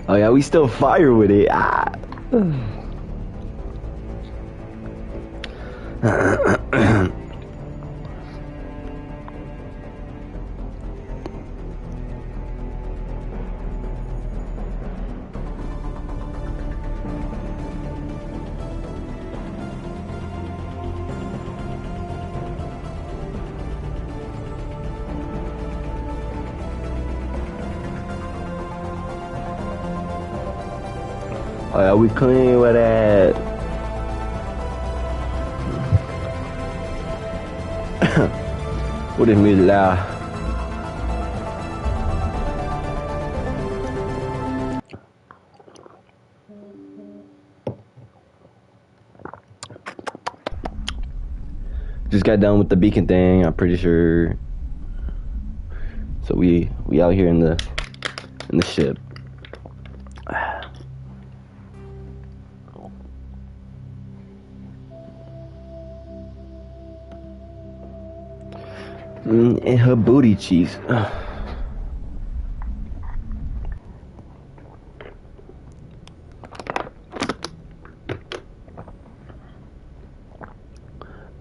Oh yeah, we still fire with it. Ah. Oh yeah, we clean with that. What is music loud? Just got done with the beacon thing, I'm pretty sure. So we out here in the ship. And her booty cheeks.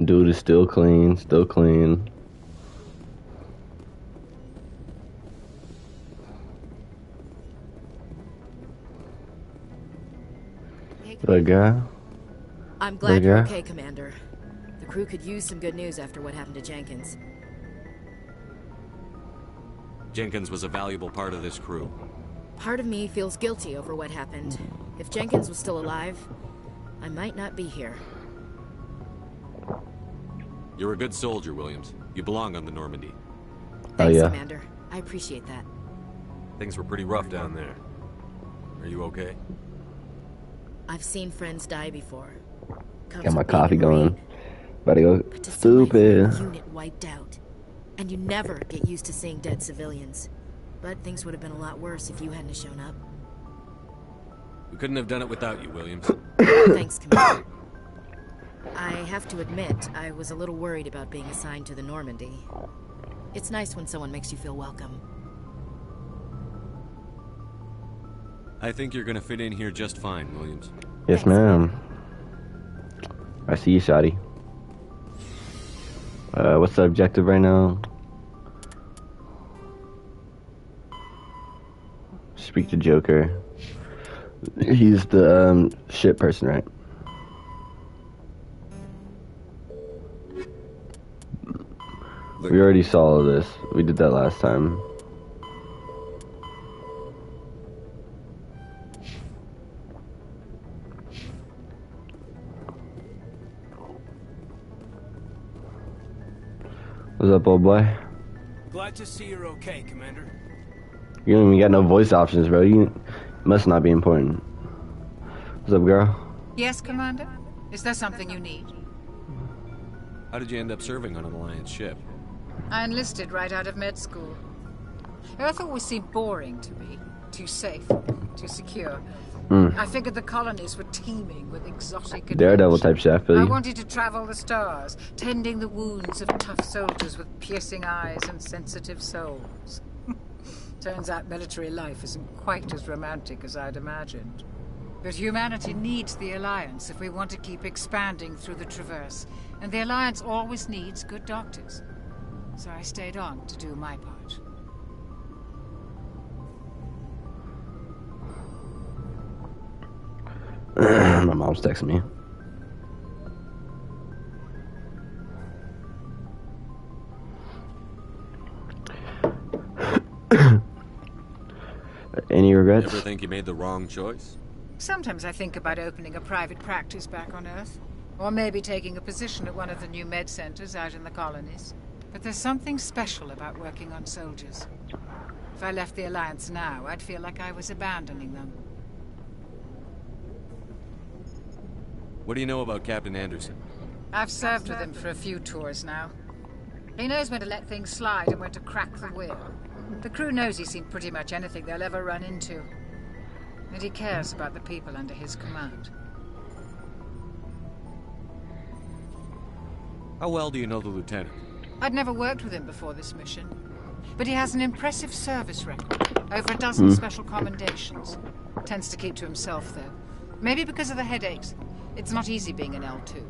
Dude is still clean, still clean. Good guy. I'm glad you're okay, Commander. The crew could use some good news after what happened to Jenkins. Jenkins was a valuable part of this crew. Part of me feels guilty over what happened. If Jenkins was still alive, I might not be here. You're a good soldier, Williams. You belong on the Normandy. Thanks, Commander. I appreciate that. Things were pretty rough down there. Are you okay? I've seen friends die before. Got my coffee going. About to go stupid. Unit wiped out. And you never get used to seeing dead civilians. But things would have been a lot worse if you hadn't shown up. We couldn't have done it without you, Williams. Thanks, Commander. I have to admit, I was a little worried about being assigned to the Normandy. It's nice when someone makes you feel welcome. I think you're gonna fit in here just fine, Williams. Yes, ma'am. I see you, Shotty. What's the objective right now? Speak to Joker. He's the ship person, right? We already saw this. We did that last time. What's up, old boy? Glad to see you're okay, Commander. You don't even got no voice options, bro. You must not be important. What's up, girl? Yes, Commander? Is there something you need? How did you end up serving on an Alliance ship? I enlisted right out of med school. Earth always seemed boring to me. Too safe, too secure. I figured the colonies were teeming with exotic adventures. Daredevil type shit, I feel you. I wanted to travel the stars, tending the wounds of tough soldiers with piercing eyes and sensitive souls. Turns out military life isn't quite as romantic as I'd imagined. But humanity needs the Alliance if we want to keep expanding through the Traverse. And the Alliance always needs good doctors. So I stayed on to do my part. My mom's texting me. Any regrets? Ever think you made the wrong choice? Sometimes I think about opening a private practice back on Earth. Or maybe taking a position at one of the new med centers out in the colonies. But there's something special about working on soldiers. If I left the Alliance now, I'd feel like I was abandoning them. What do you know about Captain Anderson? I've served with him for a few tours now. He knows when to let things slide and when to crack the whip. The crew knows he's seen pretty much anything they'll ever run into. And he cares about the people under his command. How well do you know the Lieutenant? I'd never worked with him before this mission. But he has an impressive service record. Over a dozen special commendations. Tends to keep to himself, though. Maybe because of the headaches. It's not easy being an L2.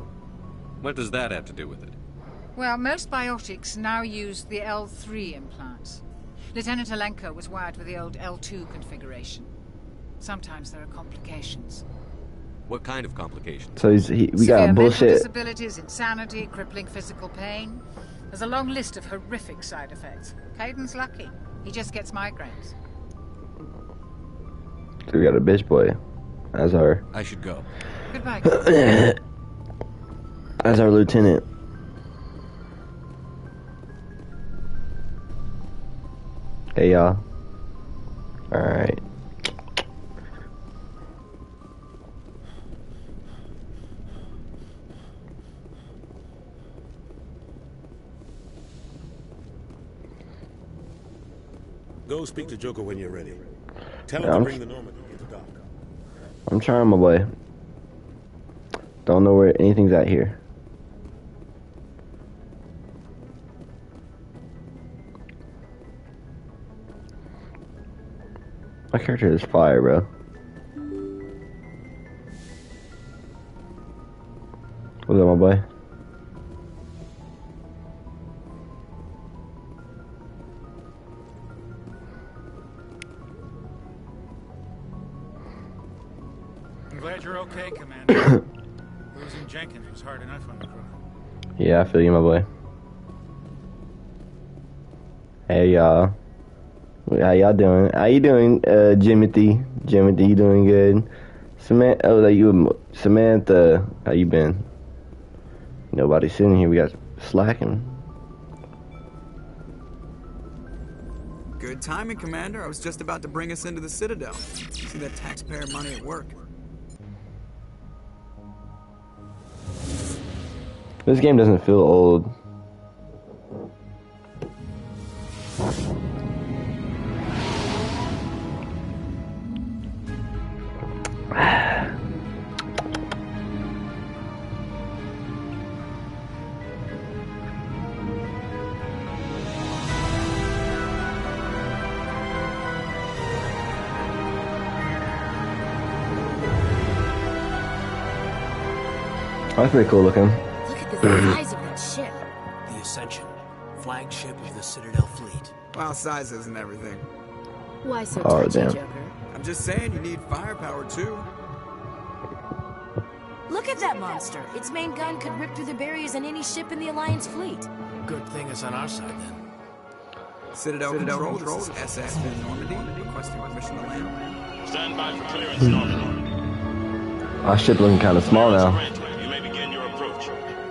What does that have to do with it? Well, most biotics now use the L3 implants. Lieutenant Alenko was wired with the old L2 configuration. Sometimes there are complications. What kind of complications? So we got Severe bullshit. mental disabilities, insanity, crippling physical pain. There's a long list of horrific side effects. Caden's lucky. He just gets migraines. So we got a bitch boy as our I should go. Goodbye. as our lieutenant. Hey y'all. Alright. Go speak to Joker when you're ready. Tell Yeah, him to bring the Normandy into dock. I'm trying, my boy. Don't know where anything's at here. My character is fire, bro. What's up, my boy? I'm glad you're okay, Commander. Losing Jenkins was hard enough on the crew. Yeah, I feel you, my boy. Hey, y'all. How y'all doing? How you doing, Jimothy? Jimothy, you doing good? Samantha, oh, that you, Samantha, how you been? Nobody sitting here. We got slacking. Good timing, Commander. I was just about to bring us into the Citadel. See that taxpayer money at work. This game doesn't feel old. That's pretty cool looking. Look at the size of that ship. The Ascension, flagship of the Citadel fleet. Well, sizes and everything. Why so Oh, touchy, damn. Joker? I'm just saying you need firepower, too. Look at that monster. Its main gun could rip through the barriers in any ship in the Alliance fleet. Good thing it's on our side, then. Citadel Control, this is SS Normandy, requesting permission to land. Stand by for clearance, Normandy. Our ship looking kind of small now. You may begin your approach.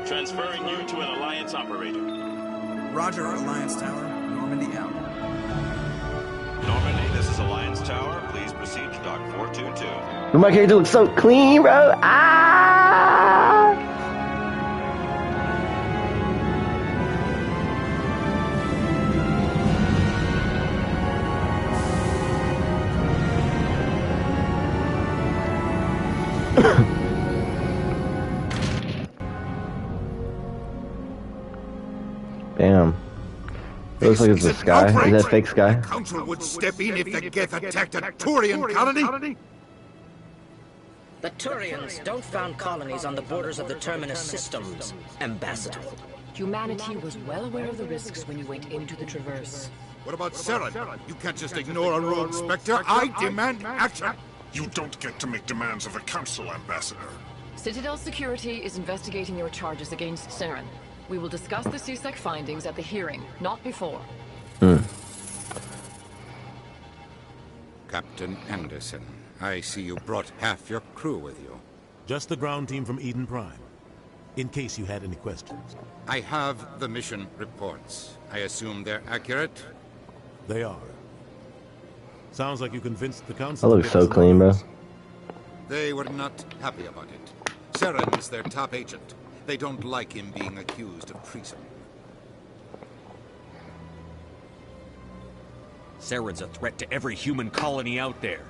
Transferring you to an Alliance operator. Roger, Alliance Tower, Normandy out. Normandy, this is Alliance Tower. Please proceed to dock 422. But my character looks so clean, bro. Ah! Damn. It looks like it's a sky. Is that fake sky? Council would step in if the Geth attacked a Turian colony? The Turians don't found colonies on the borders of the Terminus systems, Ambassador. Humanity was well aware of the risks when you went into the Traverse. What about Saren? You can't just ignore a rogue Spectre. I demand action! You don't get to make demands of the Council, Ambassador. Citadel Security is investigating your charges against Saren. We will discuss the CSEC findings at the hearing, not before. Captain Anderson, I see you brought half your crew with you. Just the ground team from Eden Prime. In case you had any questions. I have the mission reports. I assume they're accurate? They are. Sounds like you convinced the That Council. to looks give so us an clean, bro. allowance. They were not happy about it. Saren is their top agent. They don't like him being accused of treason. Saren's a threat to every human colony out there.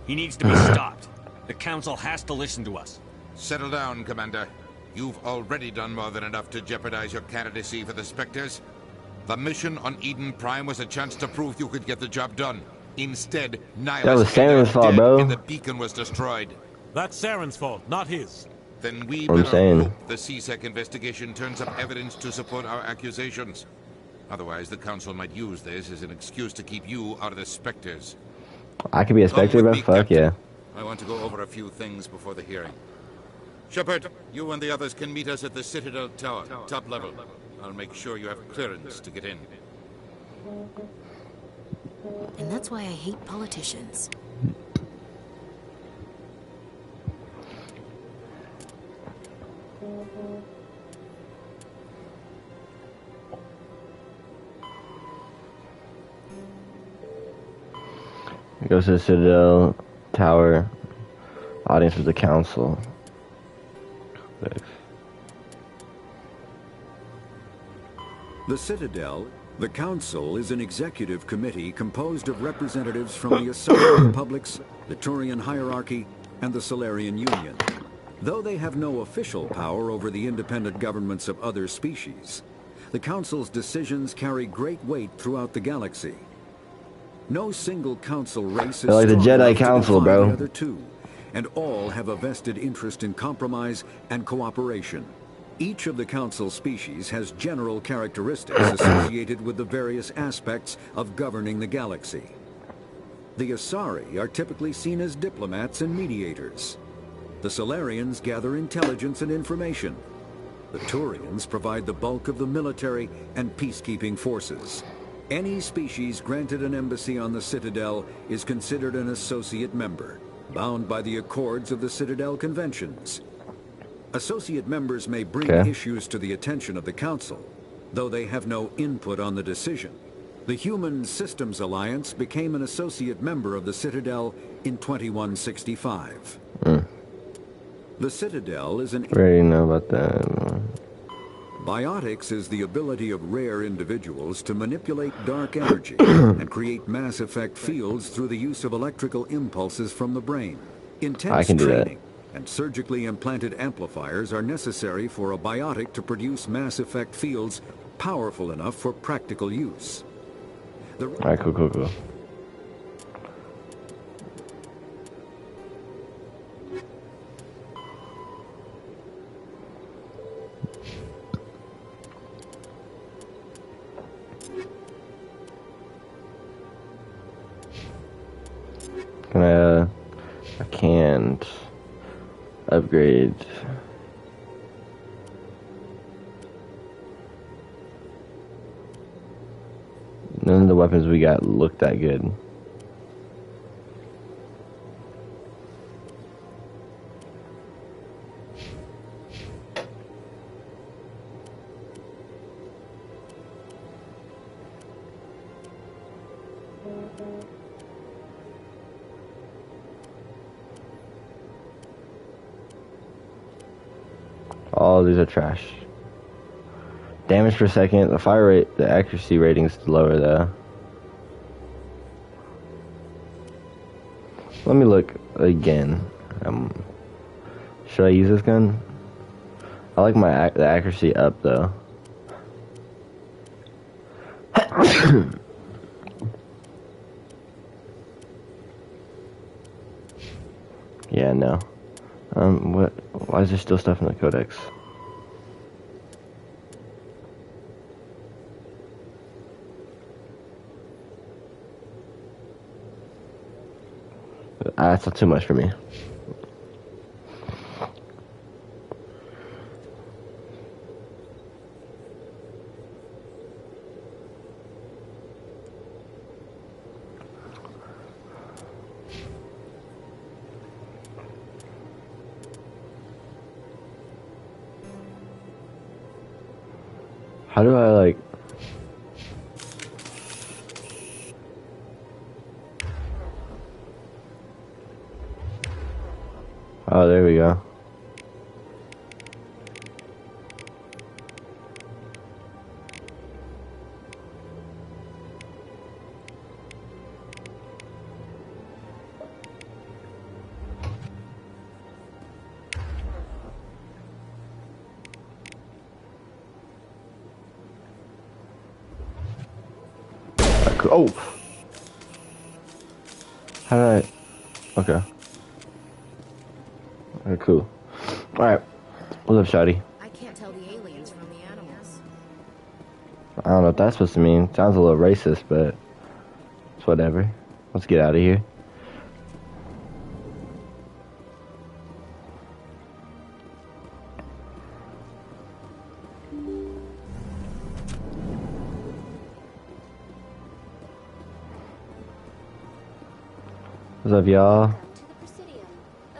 He needs to be stopped. The Council has to listen to us. Settle down, Commander. You've already done more than enough to jeopardize your candidacy for the Spectres. The mission on Eden Prime was a chance to prove you could get the job done. Instead, That was Nihilus ended Saren's up fault, dead bro. and the beacon was destroyed. That's Saren's fault, not his. Then we I'm better saying. hope the CSEC investigation turns up evidence to support our accusations. Otherwise, the Council might use this as an excuse to keep you out of the Spectres. I could be a Come Spectre, with bro. me, Fuck Captain. yeah. I want to go over a few things before the hearing. Shepard, you and the others can meet us at the Citadel Tower, top level. I'll make sure you have clearance to get in. And that's why I hate politicians. It goes to the Citadel Tower. Audience with the Council. The Citadel, the Council, is an executive committee composed of representatives from the Asari Republics, the Turian hierarchy, and the Solarian Union. Though they have no official power over the independent governments of other species, the Council's decisions carry great weight throughout the galaxy. No single Council race is They're like the strong Jedi enough to Council, defy bro. the other two, and all have a vested interest in compromise and cooperation. Each of the Council species has general characteristics associated with the various aspects of governing the galaxy. The Asari are typically seen as diplomats and mediators. The Solarians gather intelligence and information. The Turians provide the bulk of the military and peacekeeping forces. Any species granted an embassy on the Citadel is considered an associate member, bound by the accords of the Citadel Conventions. Associate members may bring issues to the attention of the Council, though they have no input on the decision. The Human Systems Alliance became an associate member of the Citadel in 2165. The Citadel is an... We already know about that. Biotics is the ability of rare individuals to manipulate dark energy and create mass effect fields through the use of electrical impulses from the brain. Intense training and surgically implanted amplifiers are necessary for a biotic to produce mass effect fields powerful enough for practical use. Alright, cool. I can't upgrade. None of the weapons we got look that good. All these are trash. Damage per second, the fire rate, the accuracy rating is lower though. Let me look again. Should I use this gun? I like the accuracy up though. Yeah, no. Why is there still stuff in the codex? That's not too much for me. How do I like... Oh, there we go. Oh! How did I? Okay. Okay, cool. Alright. What's up, shawty? I can't tell the aliens from the animals. I don't know what that's supposed to mean. Sounds a little racist, but it's whatever. Let's get out of here. What's up, y'all?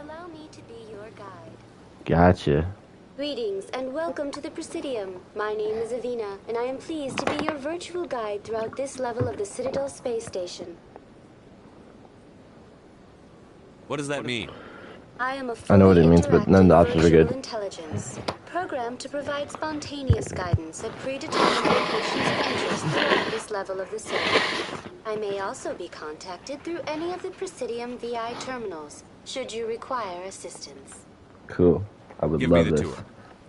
Allow me to be your guide. Gotcha. Greetings and welcome to the Presidium. My name is Avina, and I am pleased to be your virtual guide throughout this level of the Citadel space station. What does that mean? I am a I know what it means, but none of the options are virtual good. Intelligence, programmed to provide spontaneous guidance at predetermined locations of interest throughout this level of the Citadel. I may also be contacted through any of the Presidium VI terminals, should you require assistance. Cool. I would Give love me the this. tour.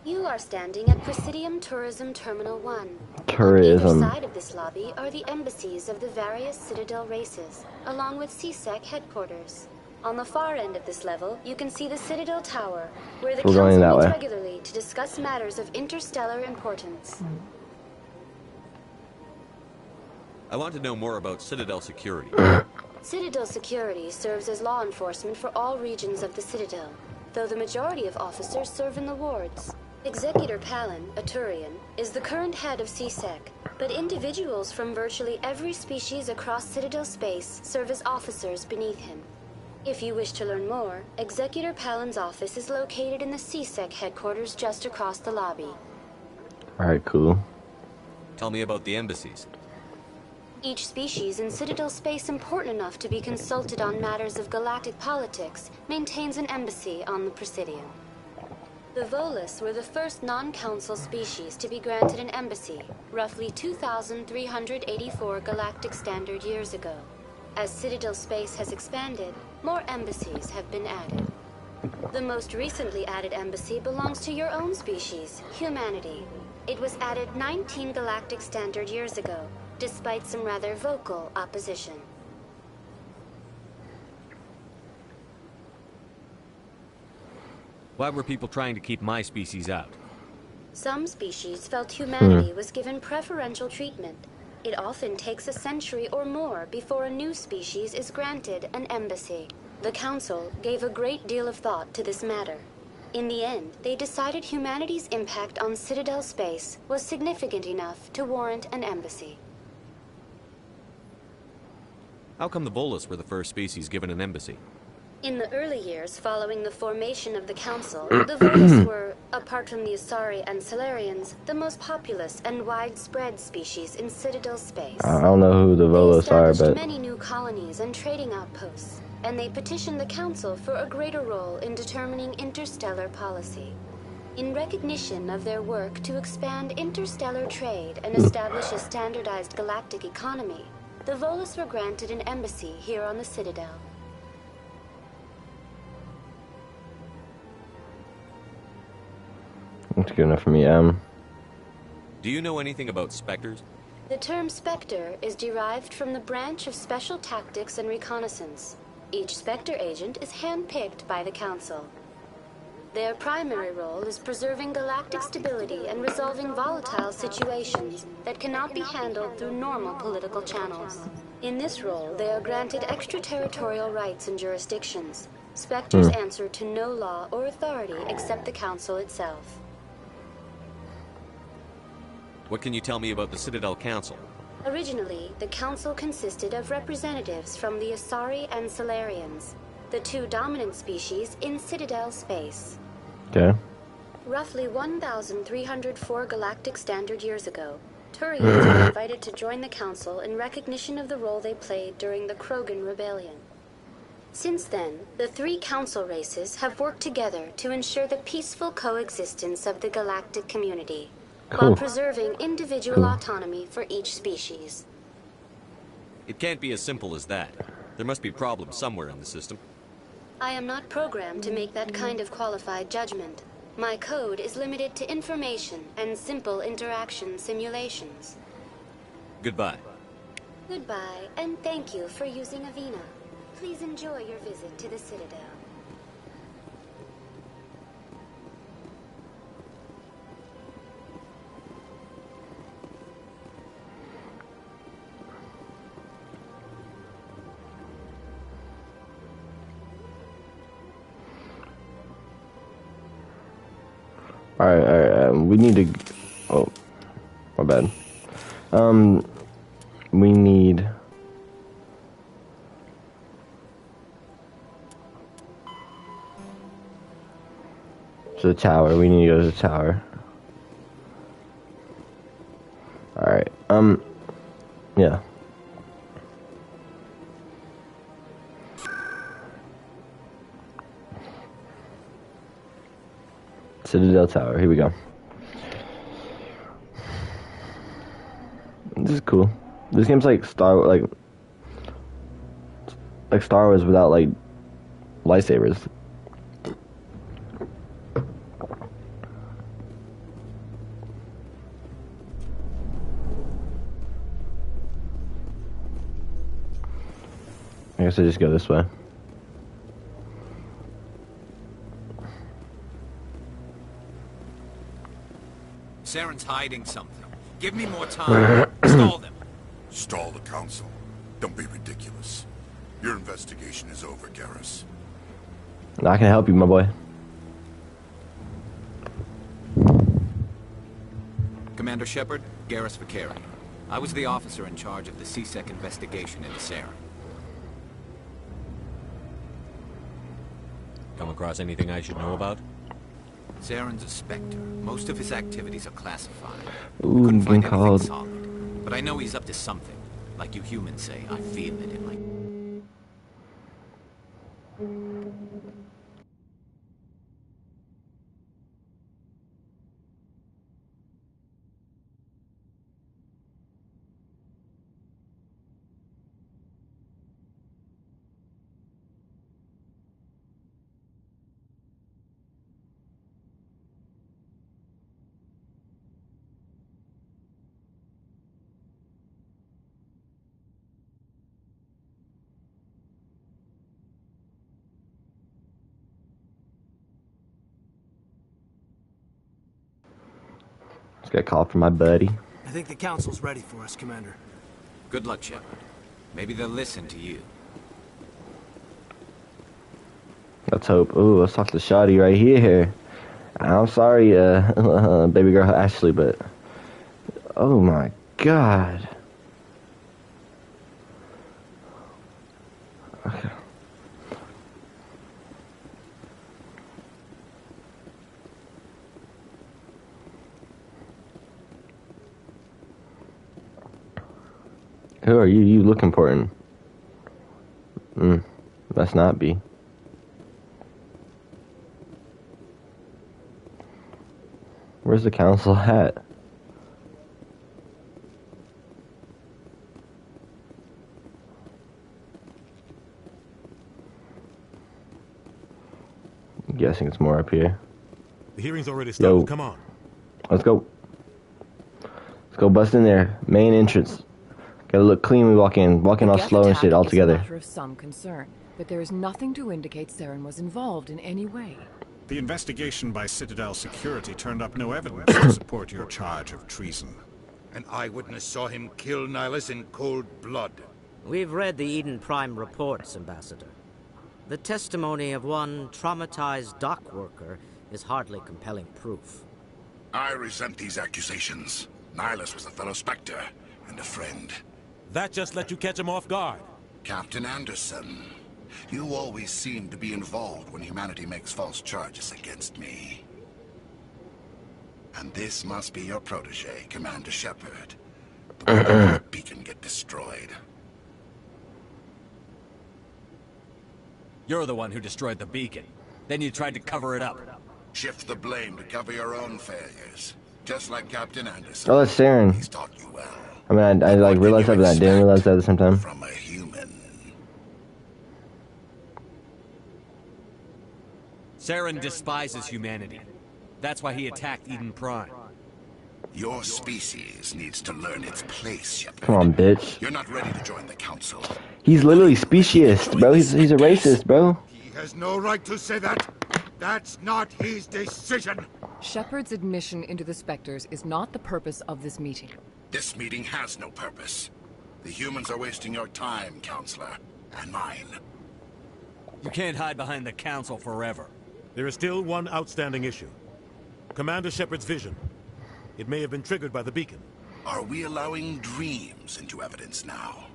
You are standing at Presidium Tourism Terminal 1. Tourism. On either side of this lobby are the embassies of the various Citadel races, along with CSEC headquarters. On the far end of this level, you can see the Citadel Tower, where the We're going Council that meets way. regularly to discuss matters of interstellar importance. I want to know more about Citadel security. Citadel security serves as law enforcement for all regions of the Citadel, though the majority of officers serve in the wards. Executor Palin, a Turian, is the current head of CSEC, but individuals from virtually every species across Citadel space serve as officers beneath him. If you wish to learn more, Executor Palin's office is located in the CSEC headquarters just across the lobby. Alright, cool. Tell me about the embassies. Each species in Citadel space important enough to be consulted on matters of galactic politics maintains an embassy on the Presidium. The Volus were the first non-council species to be granted an embassy, roughly 2,384 galactic standard years ago. As Citadel space has expanded, more embassies have been added. The most recently added embassy belongs to your own species, humanity. It was added 19 galactic standard years ago, despite some rather vocal opposition. Why were people trying to keep my species out? Some species felt humanity was given preferential treatment. It often takes a century or more before a new species is granted an embassy. The Council gave a great deal of thought to this matter. In the end, they decided humanity's impact on Citadel space was significant enough to warrant an embassy. How come the Volus were the first species given an embassy? In the early years following the formation of the Council, the Volus were, apart from the Asari and Solarians, the most populous and widespread species in Citadel space. I don't know who the Volos are, Established but many new colonies and trading outposts, and they petitioned the Council for a greater role in determining interstellar policy. In recognition of their work to expand interstellar trade and establish a standardized galactic economy, the Volus were granted an embassy here on the Citadel. it's good enough for me. Do you know anything about specters? The term Spectre is derived from the branch of Special Tactics and Reconnaissance. Each Spectre agent is handpicked by the Council. Their primary role is preserving galactic stability and resolving volatile situations that cannot be handled through normal political channels. In this role, they are granted extraterritorial rights and jurisdictions. Spectres answer to no law or authority except the Council itself. What can you tell me about the Citadel Council? Originally, the Council consisted of representatives from the Asari and Solarians, the two dominant species in Citadel space. Okay. Roughly 1,304 galactic standard years ago, Turians were invited to join the Council in recognition of the role they played during the Krogan Rebellion. Since then, the three Council races have worked together to ensure the peaceful coexistence of the galactic community, while preserving individual autonomy for each species. It can't be as simple as that. There must be problems somewhere in the system. I am not programmed to make that kind of qualified judgment. My code is limited to information and simple interaction simulations. Goodbye. Goodbye, and thank you for using Avina. Please enjoy your visit to the Citadel. Alright, we need to... Oh, my bad. We need... To the tower. We need to go to the tower. Alright, yeah. Citadel Tower, here we go. This is cool. This game's like Star Wars without like lightsabers. I guess I just go this way. Saren's hiding something. Give me more time. Stall them. Stall the council. Don't be ridiculous. Your investigation is over, Garrus. I can help you, my boy. Commander Shepard, Garrus Vakari. I was the officer in charge of the CSEC investigation into Saren. Come across anything I should know about? Saren's a Spectre. Most of his activities are classified. Ooh, Couldn't find called. anything solid. But I know he's up to something. Like you humans say, I feel it in my... Just got a call from my buddy. I think the council's ready for us, Commander. Good luck, Shepard. Maybe they'll listen to you. Let's hope. Ooh, let's talk to Shotty right here. I'm sorry, baby girl Ashley, but... Oh my god. Okay. Who are you? You look important. Must not be. Where's the council at? I'm guessing it's more up here. The hearing's already started. Yo. Come on. Let's go. Let's go bust in there. Main entrance. Gotta look clean when we walk in. Walking all slow and shit all together. It's a matter of some concern, but there is nothing to indicate Saren was involved in any way. The investigation by Citadel Security turned up no evidence to support your charge of treason. An eyewitness saw him kill Nihilus in cold blood. We've read the Eden Prime reports, Ambassador. The testimony of one traumatized dock worker is hardly compelling proof. I resent these accusations. Nihilus was a fellow Spectre and a friend. That just let you catch him off guard. Captain Anderson, you always seem to be involved when humanity makes false charges against me. And this must be your protege, Commander Shepard. The one that let the beacon get destroyed. You're the one who destroyed the beacon. Then you tried to cover it up. Shift the blame to cover your own failures. Just like Captain Anderson. Oh, that's Saren. He's taught you well. I mean, I like realized that, but I didn't realize that at the same time. From a human. Saren despises humanity. That's why he attacked Eden Prime. Your species needs to learn its place, Shepard. Come on, bitch. You're not ready to join the council. He's literally speciesist, bro. He's a racist, bro. He has no right to say that. That's not his decision. Shepard's admission into the Spectres is not the purpose of this meeting. This meeting has no purpose. The humans are wasting your time, Counselor, and mine. You can't hide behind the Council forever. There is still one outstanding issue. Commander Shepard's vision. It may have been triggered by the beacon. Are we allowing dreams into evidence now?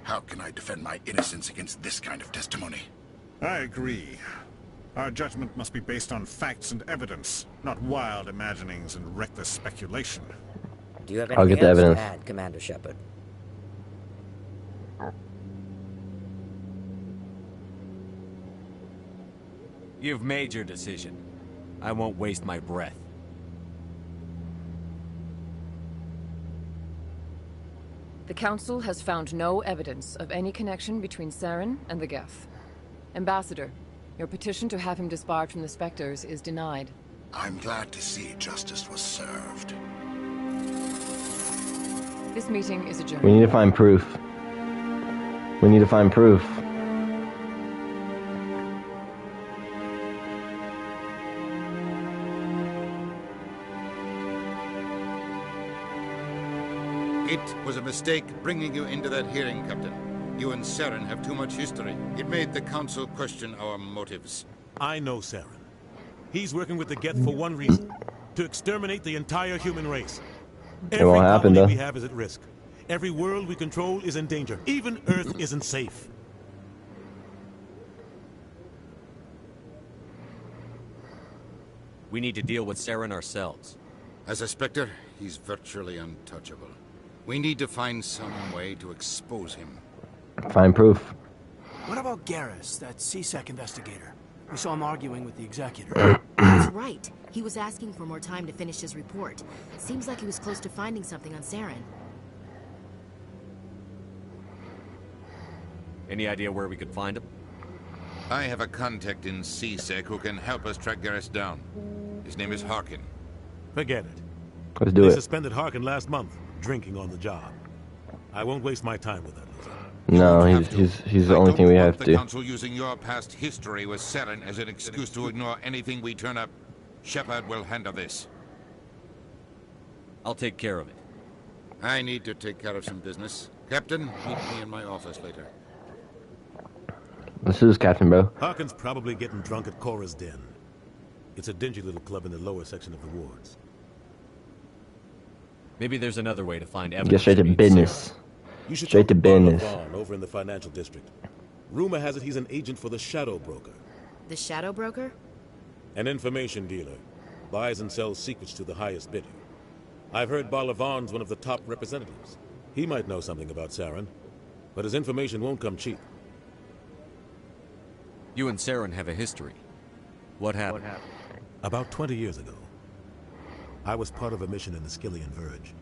How can I defend my innocence against this kind of testimony? I agree. Our judgment must be based on facts and evidence, not wild imaginings and reckless speculation. Do you have I'll anything get the else to evidence. add, Commander Shepard? You've made your decision. I won't waste my breath. The Council has found no evidence of any connection between Saren and the Geth. Ambassador, your petition to have him disbarred from the Spectres is denied. I'm glad to see justice was served. This meeting is adjourned. We need to find proof. We need to find proof. It was a mistake bringing you into that hearing, Captain. You and Saren have too much history. It made the Council question our motives. I know Saren. He's working with the Geth for one reason. To exterminate the entire human race. It won't happen, though. Every colony we have is at risk. Every world we control is in danger. Even Earth isn't safe. We need to deal with Saren ourselves. As a Spectre, he's virtually untouchable. We need to find some way to expose him. Find proof. What about Garrus, that CSEC investigator? We saw him arguing with the executor. That's right. He was asking for more time to finish his report. Seems like he was close to finding something on Saren. Any idea where we could find him? I have a contact in CSEC who can help us track Garrus down. His name is Harkin. Forget it. Let's do They it. suspended Harkin last month, drinking on the job. I won't waste my time with that. No, he's the only thing we have The to. Council using your past history with Saren as an excuse to ignore anything we turn up. Shepard will handle this. I'll take care of it. I need to take care of some business. Captain, meet me in my office later. This is Captain, bro. Harkin's probably getting drunk at Cora's Den. It's a dingy little club in the lower section of the wards. Maybe there's another way to find evidence. Get straight to business. You should Straight to talk Barlow business. Vaughn over in the financial district. Rumor has it he's an agent for the Shadow Broker. The Shadow Broker? An information dealer. Buys and sells secrets to the highest bidder. I've heard Vaughn's one of the top representatives. He might know something about Saren, but his information won't come cheap. You and Saren have a history. What happened? About 20 years ago, I was part of a mission in the Skillian Verge.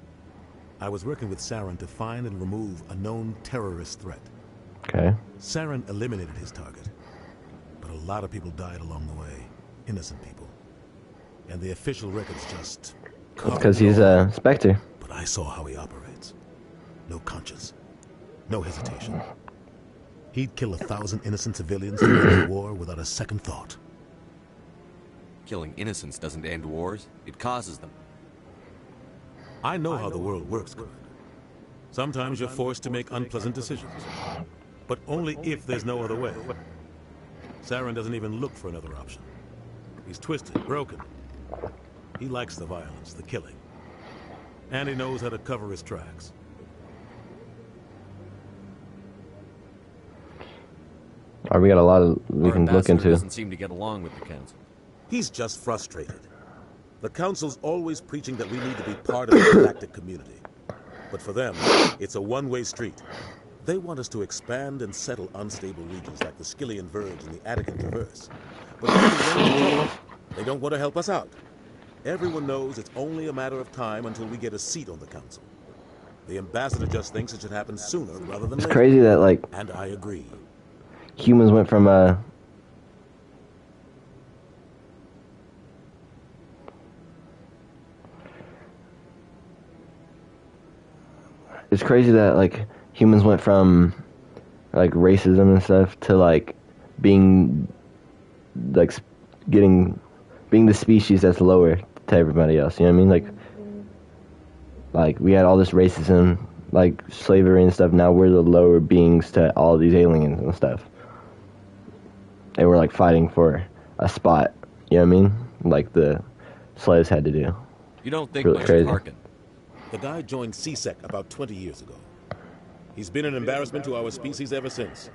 I was working with Saren to find and remove a known terrorist threat. Okay. Saren eliminated his target, but a lot of people died along the way. Innocent people. And the official records just... That's because he's a Spectre. But I saw how he operates. No conscience. No hesitation. He'd kill 1,000 innocent civilians to end the war without a second thought. Killing innocents doesn't end wars. It causes them. I know how the world works, Commander. Sometimes you're forced to make unpleasant decisions. But only if there's no other way. Saren doesn't even look for another option. He's twisted, broken. He likes the violence, the killing. And he knows how to cover his tracks. Alright, we got a lot of we can look into. Doesn't seem to get along with the council. He's just frustrated. The council's always preaching that we need to be part of the galactic community. But for them, it's a one-way street. They want us to expand and settle unstable regions like the Skillian Verge and the Attican Traverse. But they don't want to help us out. Everyone knows it's only a matter of time until we get a seat on the council. The ambassador just thinks it should happen sooner rather than later. It's crazy that, like... And I agree. Humans went from, it's crazy that like humans went from like racism and stuff to like being like being the species that's lower to everybody else. You know what I mean? Like we had all this racism, like slavery and stuff. Now we're the lower beings to all these aliens and stuff. And we're like fighting for a spot. You know what I mean? Like the slaves had to do. You don't think really much crazy. of Harkin? The guy joined CSEC about 20 years ago. He's been an embarrassment to our species ever since.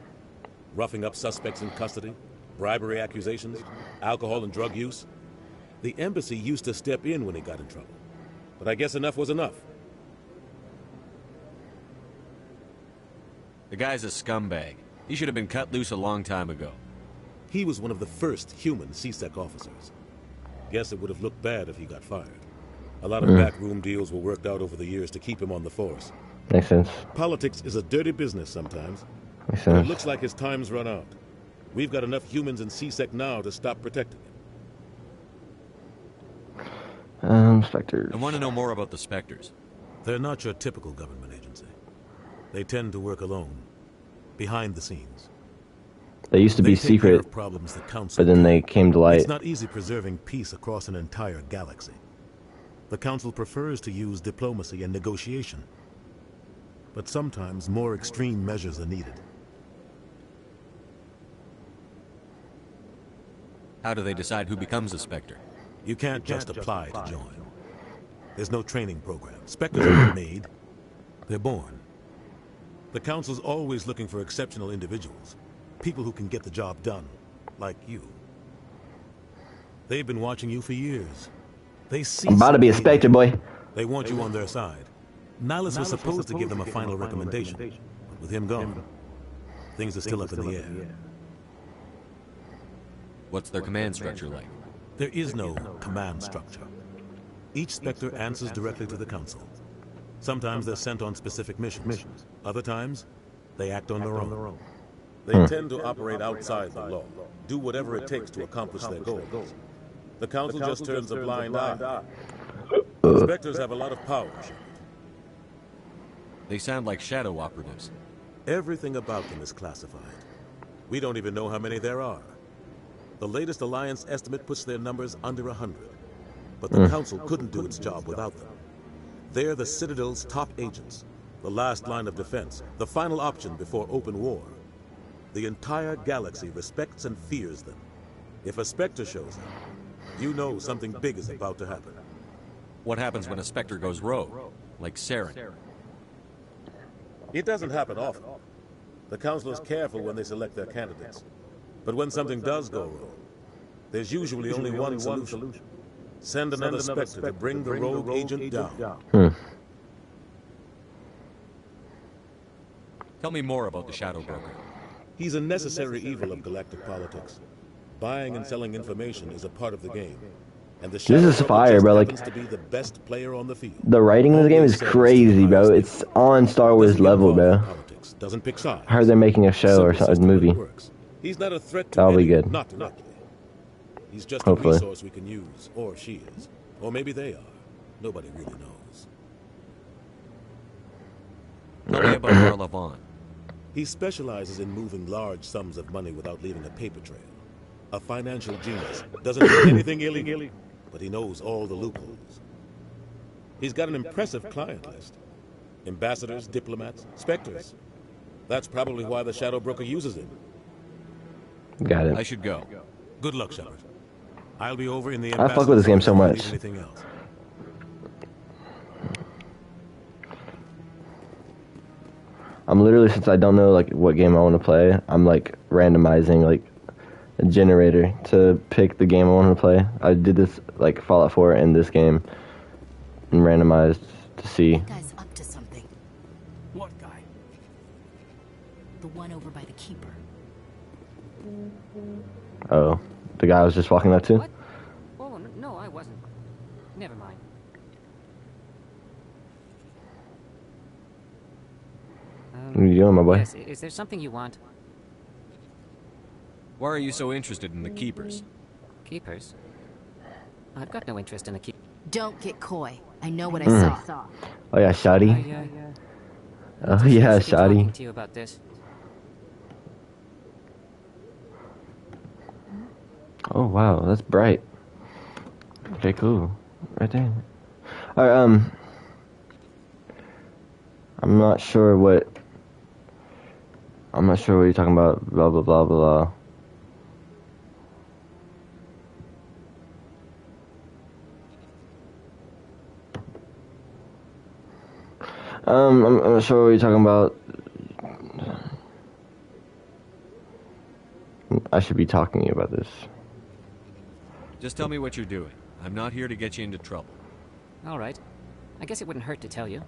Roughing up suspects in custody, bribery accusations, alcohol and drug use. The embassy used to step in when he got in trouble. But I guess enough was enough. The guy's a scumbag. He should have been cut loose a long time ago. He was one of the first human CSEC officers. Guess it would have looked bad if he got fired. A lot of backroom deals were worked out over the years to keep him on the force. Makes sense. Politics is a dirty business sometimes. Makes But sense. it looks like his time's run out. We've got enough humans in CSEC now to stop protecting him. Spectres. I want to know more about the Spectres. They're not your typical government agency. They tend to work alone, behind the scenes. They used to be They take care secret, of problems the council but then they came to light. It's not easy preserving peace across an entire galaxy. The council prefers to use diplomacy and negotiation. But sometimes more extreme measures are needed. How do they decide who becomes a Spectre? You can't just apply to join. There's no training program. Spectres aren't made. They're born. The council's always looking for exceptional individuals. People who can get the job done, like you. They've been watching you for years. They see I'm about to be a something Spectre, in you. boy. They want you on their side. Nihilus was supposed to give them a final recommendation. But with him gone, things are still up in the air. What's their command structure like? There is no command structure. Each Spectre answers directly to the Council. Sometimes they're sent on specific missions. Other times, they act on their own. They tend to operate outside the law, do whatever it takes to accomplish their goals. The Council just turns a blind eye. Spectres have a lot of power. They sound like shadow operatives. Everything about them is classified. We don't even know how many there are. The latest Alliance estimate puts their numbers under 100. But the Council couldn't do its job without them. They're the Citadel's top agents, the last line of defense, the final option before open war. The entire galaxy respects and fears them. If a Spectre shows up, you know something big is about to happen. What happens when a Spectre goes rogue, like Saren? It doesn't happen often. The Council is careful when they select their candidates. But when something does go wrong, there's usually only one solution. Send another Spectre to bring the rogue agent down. Tell me more about the Shadow Broker. He's a necessary evil of galactic politics. Buying and selling information is a part of the game. And the Shadow This is Broker fire, just bro. Like, happens to be the best player on the field. the writing in this game is crazy, bro. It's on Star Wars level, bro. Doesn't pick sides. I heard they're making a show or something, a movie. He's not a threat to That'll be anyone, good. not directly. He's just Hopefully. a resource we can use, or she is. Or maybe they are. Nobody really knows. Tell me about Marla Vaughn. He specializes in moving large sums of money without leaving a paper trail. A financial genius. Doesn't do anything illegal, but he knows all the loopholes. He's got an impressive client list. Ambassadors, diplomats, Spectres. That's probably why the Shadow Broker uses him. Got it. I should go. Good luck, Shepard. I'll be over in the I fuck with this game so much. Anything else. I'm literally, since I don't know like what game I want to play, I'm like randomizing like a generator to pick the game I want to play. I did this like Fallout 4 in this game and randomized to see. That guy's up to something. What guy? The one over by the keeper. Oh, the guy I was just walking up to? What? Oh, no, I wasn't. Never mind. What are you doing, my boy? Yes, is there something you want? Why are you so interested in the Keepers? Keepers? I've got no interest in a keep. Don't get coy. I know what I saw. Oh yeah, shouty. Oh yeah, shoddy. Talking to you about this. Oh wow, that's bright. Okay, cool. Right there. Alright, I'm not sure what you're talking about. Blah blah blah blah. I'm not sure what you're talking about. I should be talking to you about this. Just tell me what you're doing. I'm not here to get you into trouble. All right. I guess it wouldn't hurt to tell you.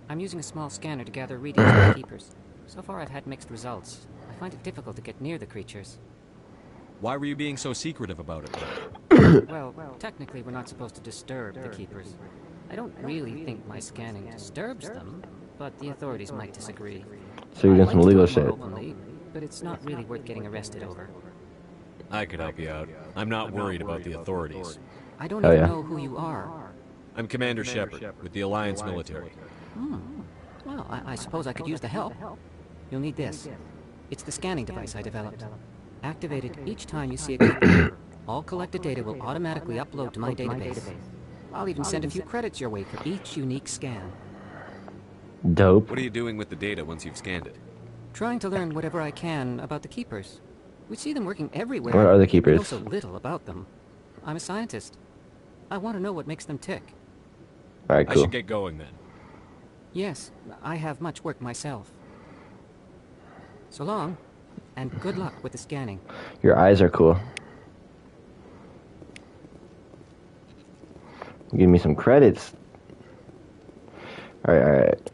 I'm using a small scanner to gather readings from the keepers. So far I've had mixed results. I find it difficult to get near the creatures. Why were you being so secretive about it? Well, technically we're not supposed to disturb the keepers. I don't really think my scanning disturbs them, but the authorities might disagree. So you're doing some legal shit. Openly, but it's not really worth getting arrested over. I could help you out. I'm not worried about the authorities. I don't even know who you are. I'm Commander Shepard, with the Alliance military. Well, I suppose I could use the help. You'll need this. It's the scanning device I developed. Activate it each time you see a keeper. All collected data will automatically upload to my database. I'll even send a few credits your way for each unique scan. Dope. What are you doing with the data once you've scanned it? Trying to learn whatever I can about the keepers. We see them working everywhere. What are the keepers? I know so little about them. I'm a scientist. I want to know what makes them tick. Alright, cool. I should get going then. Yes, I have much work myself. So long, and good luck with the scanning. Your eyes are cool. Give me some credits. Alright.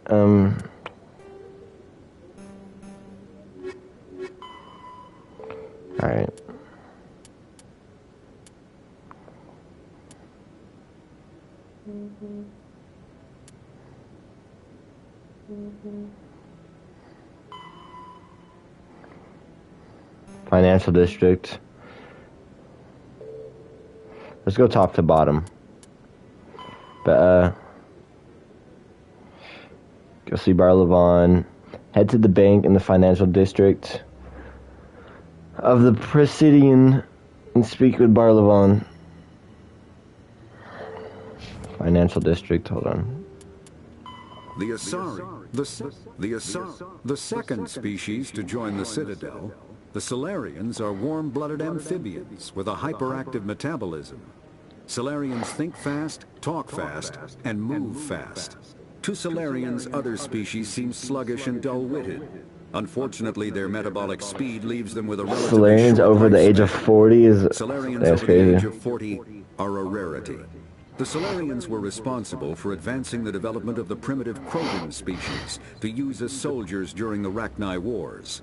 Alright. Financial district. Let's go top to bottom. But go see Barlevon. Head to the bank in the financial district of the Presidian and speak with Barlevon. Financial district, hold on. The Asari, the second species to join the Citadel, the Solarians are warm-blooded amphibians with a hyperactive metabolism. Solarians think fast, talk fast, and move fast. To Solarians, other species seem sluggish and dull-witted. Unfortunately, their metabolic speed leaves them with a relatively Solarians short over the age of 40 is... Solarians that's over crazy. the age of 40 are a rarity. The Solarians were responsible for advancing the development of the primitive Krogan species to use as soldiers during the Rachni Wars.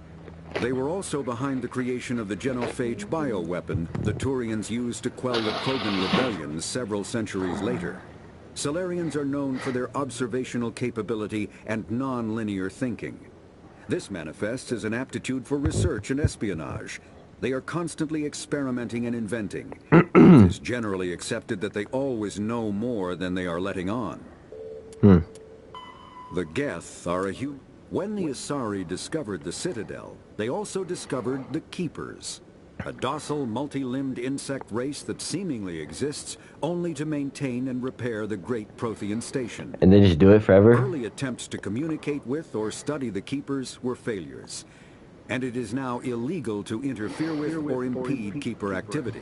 They were also behind the creation of the genophage bioweapon the Turians used to quell the Krogan rebellions several centuries later. Solarians are known for their observational capability and non-linear thinking. This manifests as an aptitude for research and espionage. They are constantly experimenting and inventing. It is generally accepted that they always know more than they are letting on. The Geth are a human. When the Asari discovered the Citadel, they also discovered the Keepers, a docile, multi-limbed insect race that seemingly exists only to maintain and repair the Great Prothean Station. And they just do it forever? Early attempts to communicate with or study the Keepers were failures, and it is now illegal to interfere with or impede Keeper activity.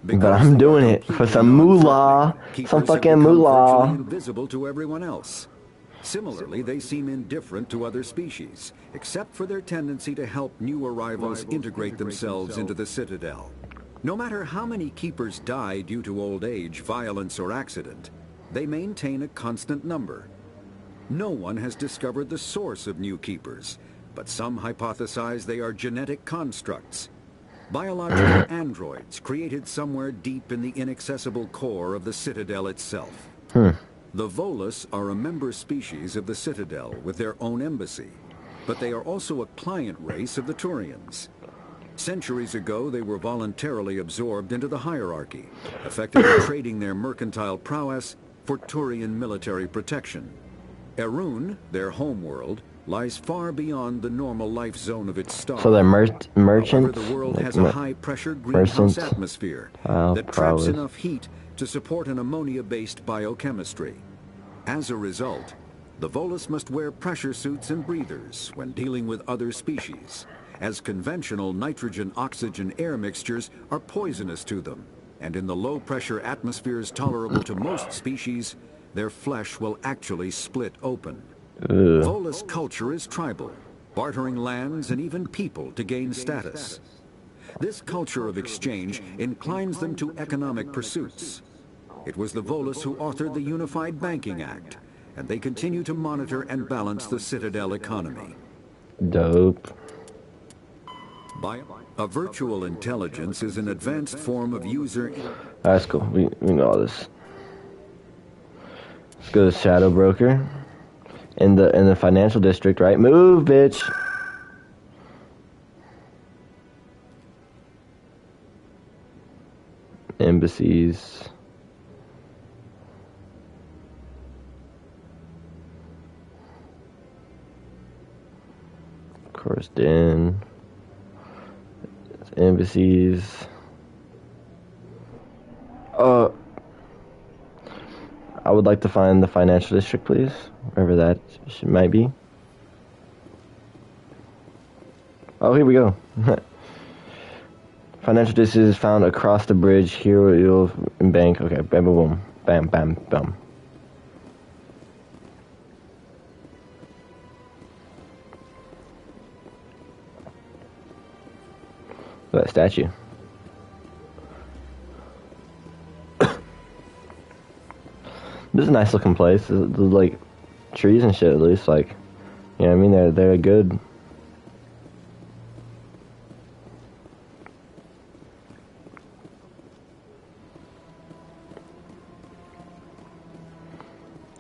But I'm doing it for some moolah. Some fucking moolah. Invisible to everyone else. Similarly, they seem indifferent to other species, except for their tendency to help new arrivals integrate themselves into the Citadel. No matter how many Keepers die due to old age, violence, or accident, they maintain a constant number. No one has discovered the source of new Keepers, but some hypothesize they are genetic constructs. Biological androids created somewhere deep in the inaccessible core of the Citadel itself. The Volus are a member species of the Citadel with their own embassy, but they are also a client race of the Turians. Centuries ago, they were voluntarily absorbed into the hierarchy, effectively trading their mercantile prowess for Turian military protection. Erun, their homeworld, lies far beyond the normal life zone of its star. So they're merchants? However, the world Like has a high-pressure greenhouse atmosphere that traps enough heat to support an ammonia-based biochemistry. As a result, the Volus must wear pressure suits and breathers when dealing with other species, as conventional nitrogen-oxygen-air mixtures are poisonous to them, and in the low-pressure atmospheres tolerable to most species, their flesh will actually split open. Volus culture is tribal, bartering lands and even people to gain status. This culture of exchange inclines them to economic pursuits. It was the Volus who authored the Unified Banking Act, and they continue to monitor and balance the Citadel economy. Dope. A virtual intelligence is an advanced form of user... That's cool. We know all this. Let's go to Shadow Broker. In the financial district, right? Move, bitch! Embassies. Of course, Den. Embassies. I would like to find the financial district, please. Wherever that might be. Oh, here we go. Financial district is found across the bridge. Here you'll bank. Okay, bam, boom, boom. Bam, bam, bam. That statue. This is a nice looking place. There's like trees and shit at least. Like, you know what I mean? They're good.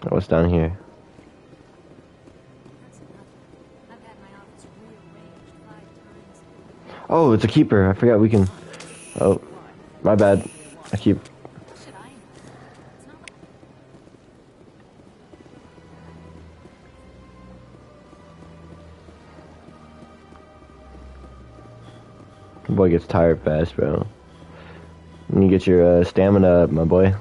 What's down here? Oh, it's a keeper. I forgot we can... Oh, my bad. I keep... Boy gets tired fast, bro. And you get your stamina up, my boy.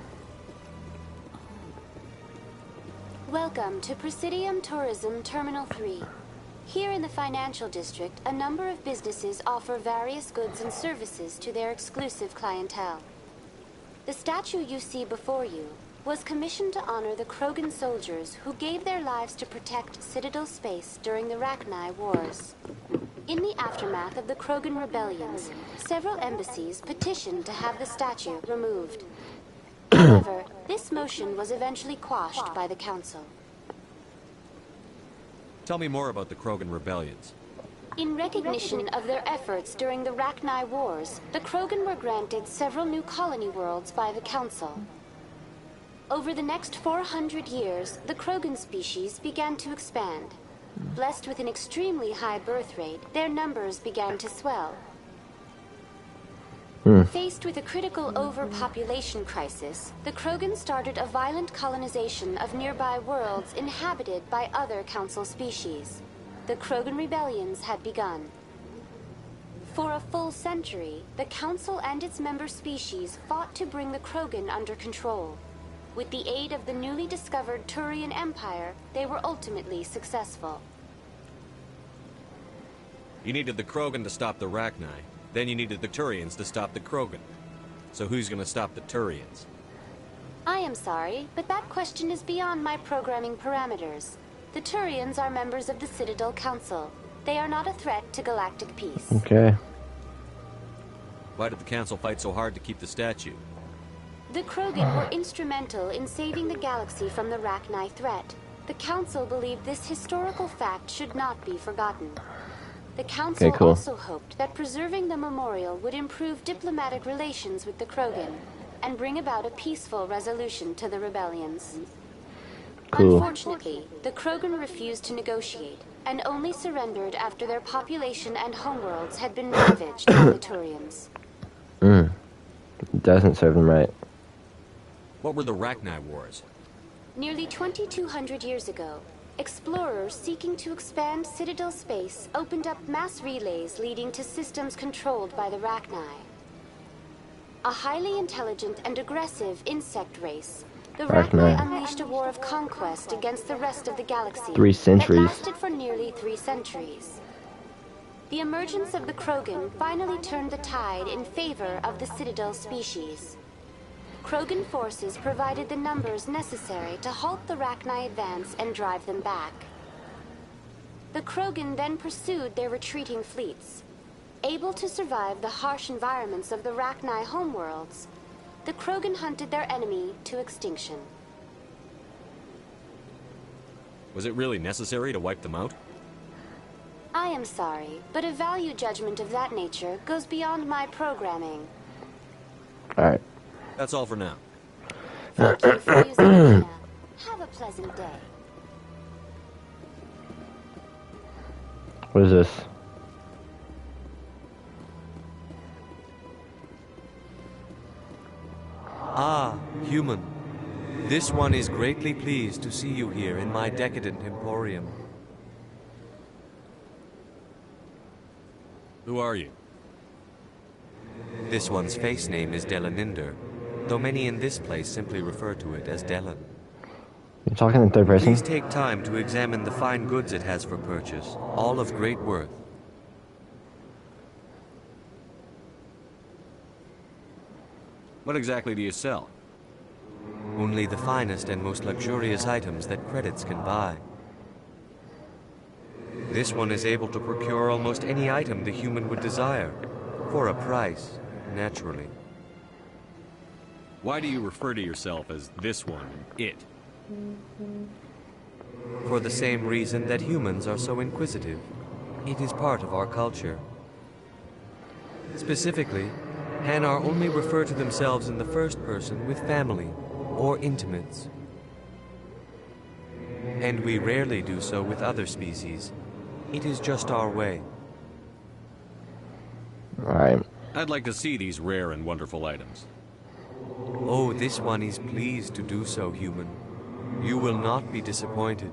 Welcome to Presidium Tourism Terminal 3. Here in the financial district, a number of businesses offer various goods and services to their exclusive clientele. The statue you see before you was commissioned to honor the Krogan soldiers who gave their lives to protect Citadel space during the Rachni Wars. In the aftermath of the Krogan rebellions, several embassies petitioned to have the statue removed. However, this motion was eventually quashed by the Council. Tell me more about the Krogan rebellions. In recognition of their efforts during the Rachni Wars, the Krogan were granted several new colony worlds by the Council. Over the next 400 years, the Krogan species began to expand. Blessed with an extremely high birth rate, their numbers began to swell. Faced with a critical overpopulation crisis, the Krogan started a violent colonization of nearby worlds inhabited by other Council species. The Krogan rebellions had begun. For a full century, the Council and its member species fought to bring the Krogan under control. With the aid of the newly discovered Turian Empire, they were ultimately successful. You needed the Krogan to stop the Rachni. Then you needed the Turians to stop the Krogan. So who's gonna stop the Turians? I am sorry, but that question is beyond my programming parameters. The Turians are members of the Citadel Council. They are not a threat to galactic peace. Okay. Why did the Council fight so hard to keep the statue? The Krogan were instrumental in saving the galaxy from the Rachni threat. The Council believed this historical fact should not be forgotten. The Council also hoped that preserving the memorial would improve diplomatic relations with the Krogan and bring about a peaceful resolution to the rebellions. Unfortunately, the Krogan refused to negotiate and only surrendered after their population and homeworlds had been ravaged by the Turians. Doesn't serve them right. What were the Rachni Wars? Nearly 2,200 years ago, explorers seeking to expand Citadel space opened up mass relays leading to systems controlled by the Rachni. A highly intelligent and aggressive insect race, the Rachni unleashed a war of conquest against the rest of the galaxy 3 centuries. that lasted for nearly 3 centuries. The emergence of the Krogan finally turned the tide in favor of the Citadel species. Krogan forces provided the numbers necessary to halt the Rachni advance and drive them back. The Krogan then pursued their retreating fleets. Able to survive the harsh environments of the Rachni homeworlds, the Krogan hunted their enemy to extinction. Was it really necessary to wipe them out? I am sorry, but a value judgment of that nature goes beyond my programming. Alright. That's all for now. Thank you for using Arena. Have a pleasant day. What is this? Ah, human. This one is greatly pleased to see you here in my decadent emporium. Who are you? This one's face name is Delaninder, though many in this place simply refer to it as Delan. You're talking in third person? Please take time to examine the fine goods it has for purchase, all of great worth. What exactly do you sell? Only the finest and most luxurious items that credits can buy. This one is able to procure almost any item the human would desire, for a price, naturally. Why do you refer to yourself as this one, it? For the same reason that humans are so inquisitive. It is part of our culture. Specifically, Hanar only refer to themselves in the first person with family or intimates. And we rarely do so with other species. It is just our way. Alright. I'd like to see these rare and wonderful items. Oh, this one is pleased to do so, human. You will not be disappointed.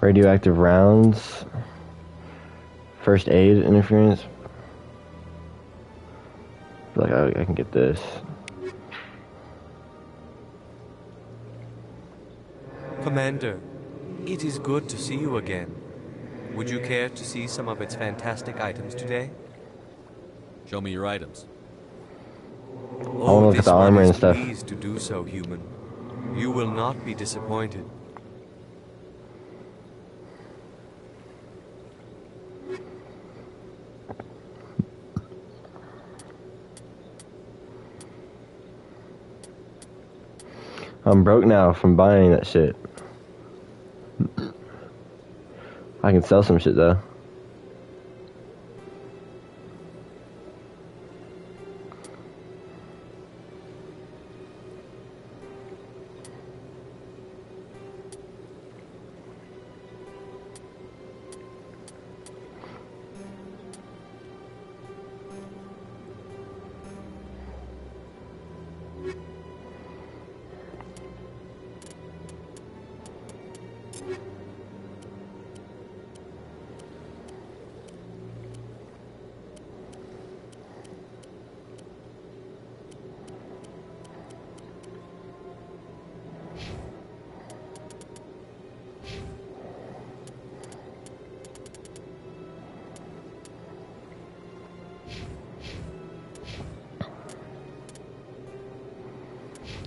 Radioactive rounds. First aid interference. I feel like I can get this. Commander, it is good to see you again. Would you care to see some of its fantastic items today? Show me your items. Oh, look at this the one armor is and stuff. pleased to do so, human. You will not be disappointed. I'm broke now from buying that shit. I can sell some shit though.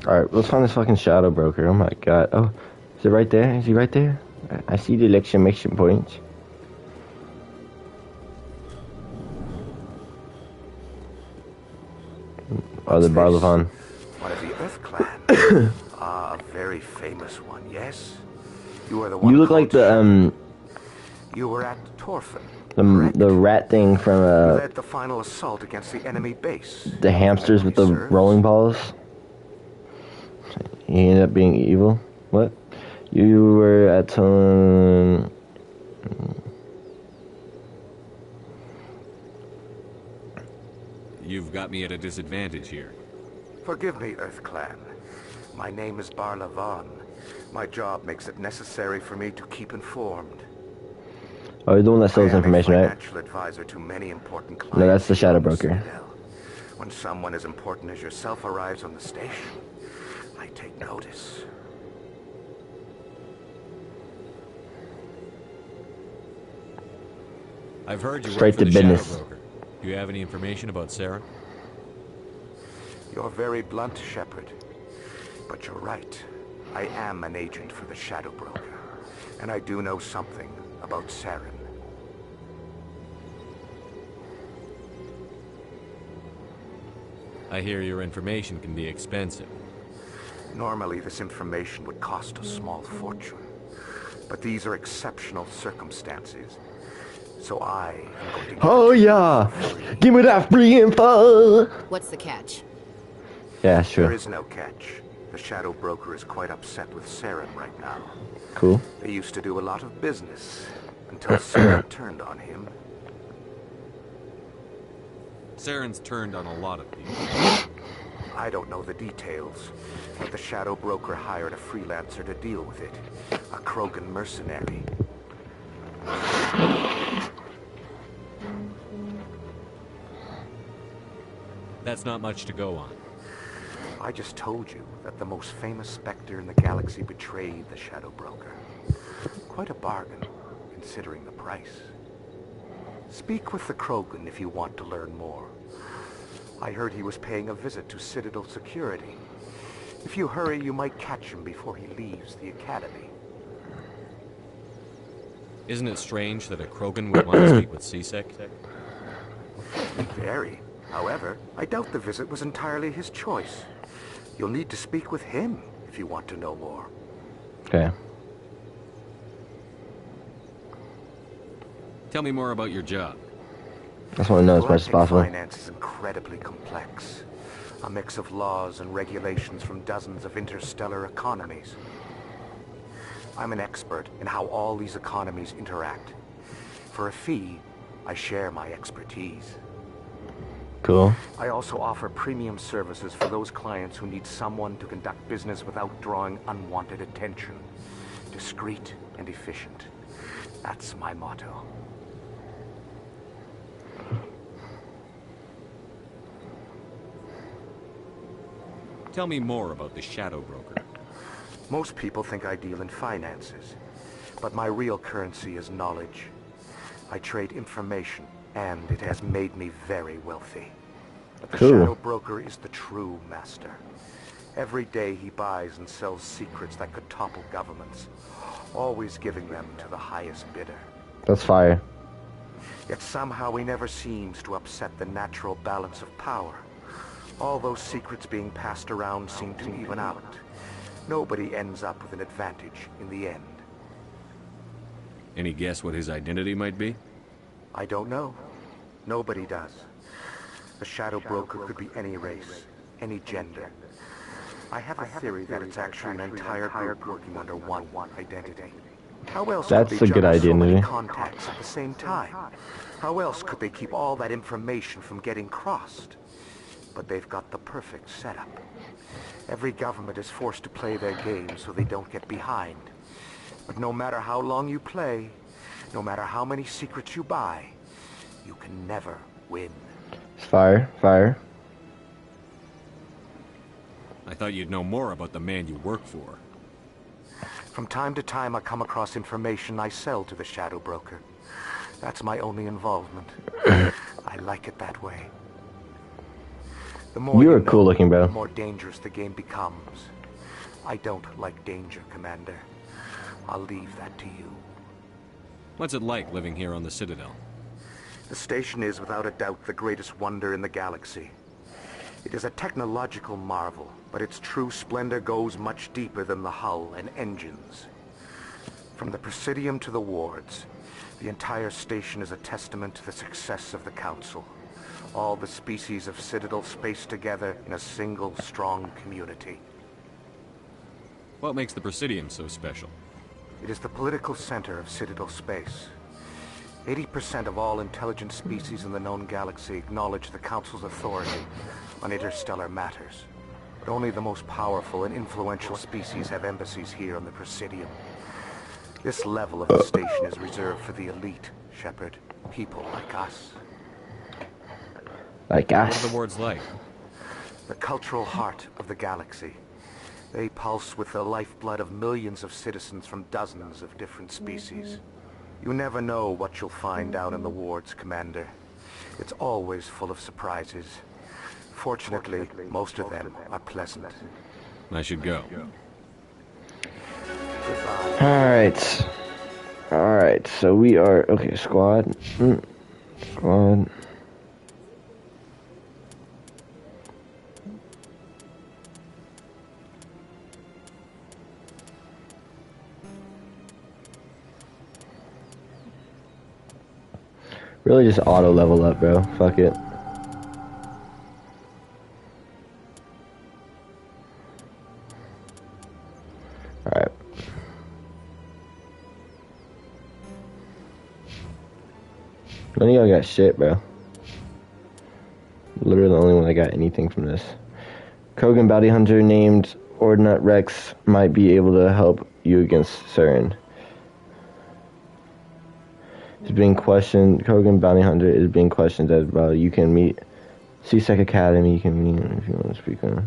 Alright, let's find this fucking shadow broker. Oh my god. Oh, is it right there? Is he right there? I see the exclamation point. Oh, the Barlevon. One of the Earth Clan. A very famous one, yes? You are the one. You look like the, You were at Torfin. The rat thing from You led the final assault against the enemy base. the hamsters with the rolling balls. He ended up being evil. What? You were at some. You've got me at a disadvantage here. Forgive me, Earth Clan. My name is Barla Vaughn. My job makes it necessary for me to keep informed. Oh, you're the one that sells information, I am a right? financial advisor to many important clients. No, that's the shadow broker. When someone as important as yourself arrives on the station, I take notice. I've heard you Straight work for to the business. Shadow Broker. Do you have any information about Sarah? You're very blunt, Shepard. But you're right. I am an agent for the Shadow Broker. And I do know something about Saren. I hear your information can be expensive. Normally, this information would cost a small fortune. But these are exceptional circumstances. So I am going to... Oh yeah! Give me that free info! What's the catch? Yeah, sure. There is no catch. The Shadow Broker is quite upset with Saren right now. Cool. They used to do a lot of business until Saren turned on him. Saren's turned on a lot of people. I don't know the details, but the Shadow Broker hired a freelancer to deal with it. A Krogan mercenary. That's not much to go on. I just told you that the most famous Spectre in the galaxy betrayed the Shadow Broker. Quite a bargain, considering the price. Speak with the Krogan if you want to learn more. I heard he was paying a visit to Citadel security. If you hurry, you might catch him before he leaves the Academy. Isn't it strange that a Krogan would want to speak with C-Sec? Very. However, I doubt the visit was entirely his choice. You'll need to speak with him if you want to know more. Okay. Tell me more about your job. I just want to know as much as possible. Finance is incredibly complex. A mix of laws and regulations from dozens of interstellar economies. I'm an expert in how all these economies interact. For a fee, I share my expertise. Cool. I also offer premium services for those clients who need someone to conduct business without drawing unwanted attention. Discreet and efficient. That's my motto. Tell me more about the Shadow Broker. Most people think I deal in finances, but my real currency is knowledge. I trade information, and it has made me very wealthy. But the Shadow Broker is the true master. Every day he buys and sells secrets that could topple governments, always giving them to the highest bidder. That's fire. Yet somehow he never seems to upset the natural balance of power. All those secrets being passed around seem to even out. Nobody ends up with an advantage in the end. Any guess what his identity might be? I don't know. Nobody does. The Shadow Broker could be any race, any gender. I have a theory that it's actually an entire group working under one identity. How else That's could they a good juggle so many identity. contacts at the same time? How else could they keep all that information from getting crossed? But they've got the perfect setup. Every government is forced to play their game so they don't get behind. But no matter how long you play, no matter how many secrets you buy, you can never win. Fire, fire. I thought you'd know more about the man you work for. From time to time, I come across information I sell to the Shadow Broker. That's my only involvement. I like it that way. The more You are know, cool looking, bro. the more dangerous the game becomes. I don't like danger, Commander. I'll leave that to you. What's it like living here on the Citadel? The station is without a doubt the greatest wonder in the galaxy. It is a technological marvel, but its true splendor goes much deeper than the hull and engines. From the Presidium to the wards, the entire station is a testament to the success of the Council. All the species of Citadel space together in a single, strong community. What makes the Presidium so special? It is the political center of Citadel space. 80% of all intelligent species in the known galaxy acknowledge the Council's authority on interstellar matters. But only the most powerful and influential species have embassies here on the Presidium. This level of the station is reserved for the elite, Shepard. People like us. Like us? What are the wards like? The cultural heart of the galaxy. They pulse with the lifeblood of millions of citizens from dozens of different species. You never know what you'll find down in the wards, Commander. It's always full of surprises. Fortunately, most of them are pleasant. I should go. Alright. Alright, so we are... Okay, squad. Squad. Really just auto level up, bro. Fuck it. Alright. None of y'all got shit, bro. Literally the only one that got anything from this. Krogan bounty hunter named Ordnat Rex might be able to help you against Saren. Is being questioned. Krogan bounty hunter is being questioned as well. You can meet C-Sec Academy. You can meet if you want to speak on.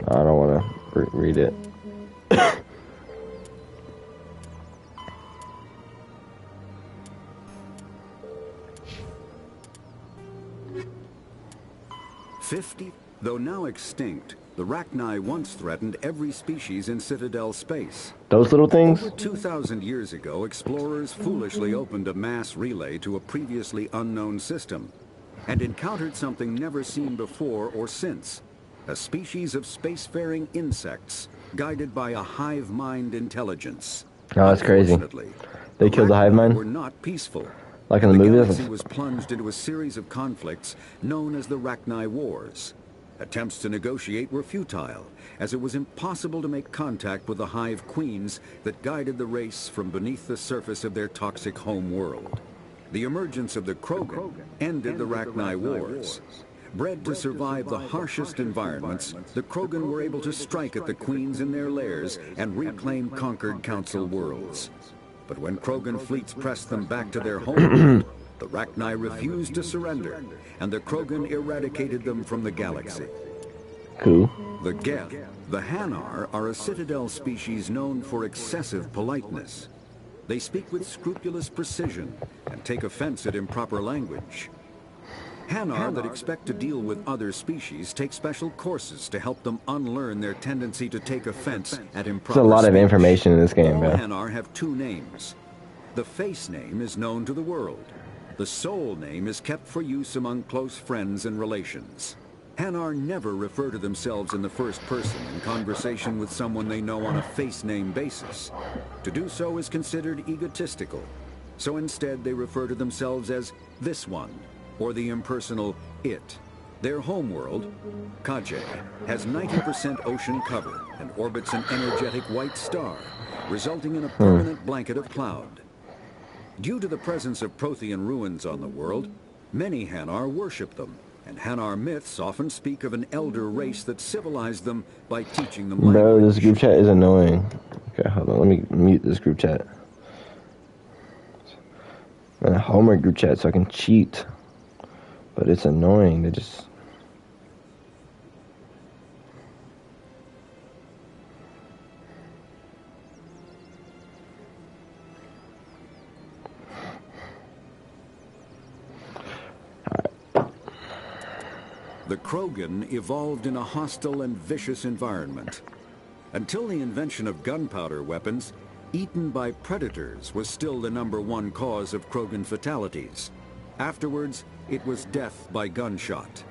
I don't want to read it. Though now extinct, the Rachni once threatened every species in Citadel space. Those little things? Over 2,000 years ago, explorers foolishly opened a mass relay to a previously unknown system and encountered something never seen before or since. A species of spacefaring insects guided by a hive mind intelligence. Oh, that's crazy. They killed the hive mind? Were not peaceful. Like in the movie? The galaxy was plunged into a series of conflicts known as the Rachni Wars. Attempts to negotiate were futile, as it was impossible to make contact with the hive queens that guided the race from beneath the surface of their toxic home world. The emergence of the Krogan ended the Rachni Wars. Bred to survive the harshest environments, the Krogan were able to strike at the queens in their lairs and reclaim conquered Council worlds. But when Krogan fleets pressed them back to their homeworld, the Rachni refused to surrender, and the Krogan eradicated them from the galaxy. Cool. The Geth, the Hanar, are a Citadel species known for excessive politeness. They speak with scrupulous precision and take offense at improper language. Hanar that expect to deal with other species take special courses to help them unlearn their tendency to take offense at improper There's a lot of speech. information in this game, All bro. Hanar have two names. The face name is known to the world. The soul name is kept for use among close friends and relations. Hanar never refer to themselves in the first person in conversation with someone they know on a face name basis. To do so is considered egotistical. So instead they refer to themselves as this one, or the impersonal it. Their homeworld, Kaje, has 90% ocean cover and orbits an energetic white star, resulting in a permanent blanket of cloud. Due to the presence of Prothean ruins on the world, many Hanar worship them, and Hanar myths often speak of an elder race that civilized them by teaching them language. Bro, this group chat is annoying. Okay, hold on, let me mute this group chat. And a homework group chat so I can cheat. But it's annoying, they just... The Krogan evolved in a hostile and vicious environment. Until the invention of gunpowder weapons, Eaten by predators was still the #1 cause of Krogan fatalities. Afterwards, it was death by gunshot.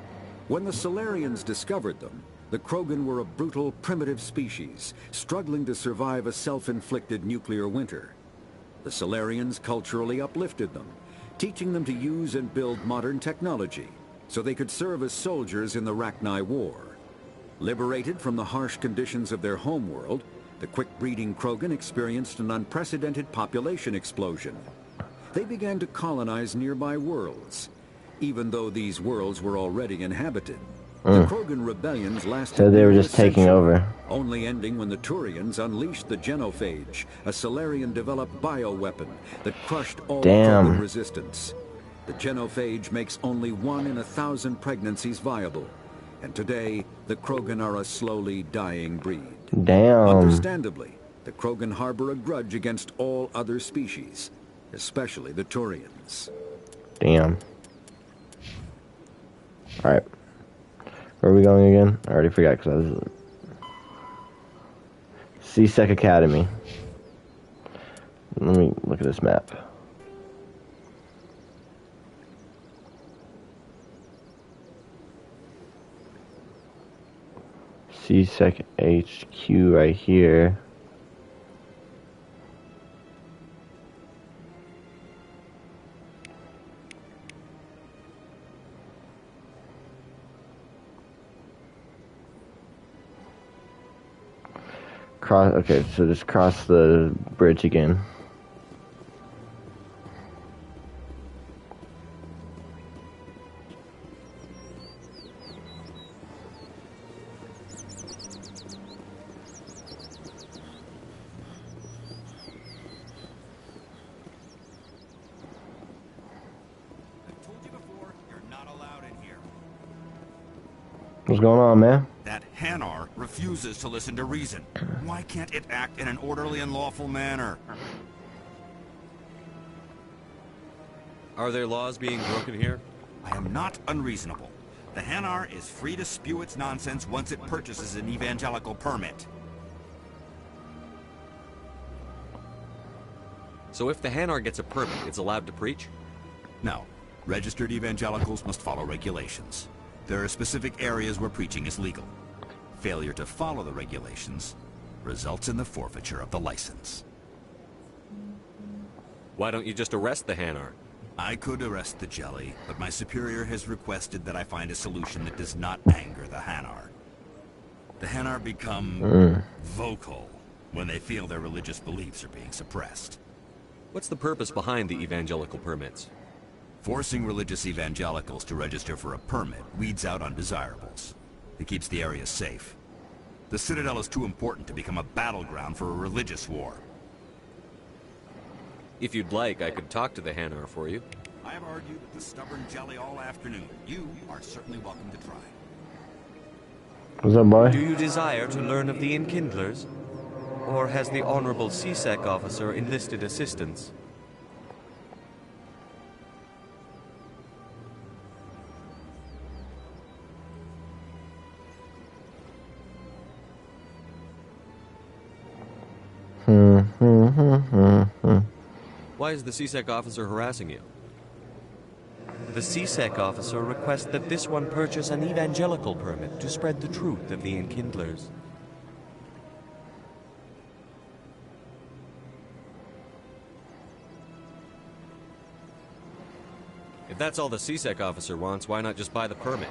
When the Solarians discovered them, the Krogan were a brutal, primitive species, struggling to survive a self-inflicted nuclear winter. The Solarians culturally uplifted them, teaching them to use and build modern technology, so they could serve as soldiers in the Rachni War. Liberated from the harsh conditions of their homeworld, the quick-breeding Krogan experienced an unprecedented population explosion. They began to colonize nearby worlds, even though these worlds were already inhabited. The Krogan rebellions lasted So they were nearly just a taking century, over. only ending when the Turians unleashed the Genophage, a Solarian-developed bioweapon that crushed all Damn. Krogan resistance. The Genophage makes only 1 in 1,000 pregnancies viable, and today the Krogan are a slowly dying breed. Damn. Understandably, the Krogan harbor a grudge against all other species, especially the Turians. Damn. Alright. Where are we going again? I already forgot because I was... C-Sec Academy. Let me look at this map. C-Sec HQ right here. Okay, so just cross the bridge again. What's going on, man? That Hanar refuses to listen to reason. Why can't it act in an orderly and lawful manner? Are there laws being broken here? I am not unreasonable. The Hanar is free to spew its nonsense once it purchases an evangelical permit. So if the Hanar gets a permit, it's allowed to preach? No. Registered evangelicals must follow regulations. There are specific areas where preaching is legal. Failure to follow the regulations results in the forfeiture of the license. Why don't you just arrest the Hanar? I could arrest the jelly, but my superior has requested that I find a solution that does not anger the Hanar. The Hanar become vocal when they feel their religious beliefs are being suppressed. What's the purpose behind the evangelical permits? Forcing religious evangelicals to register for a permit weeds out undesirables. It keeps the area safe. The Citadel is too important to become a battleground for a religious war. If you'd like, I could talk to the Hanar for you. I have argued with the stubborn jelly all afternoon. You are certainly welcome to try. What's up, boy? Do you desire to learn of the Enkindlers? Or has the Honorable C-Sec officer enlisted assistance? Why is the C-Sec officer harassing you? The C-Sec officer requests that this one purchase an evangelical permit to spread the truth of the Enkindlers. If that's all the C-Sec officer wants, why not just buy the permit?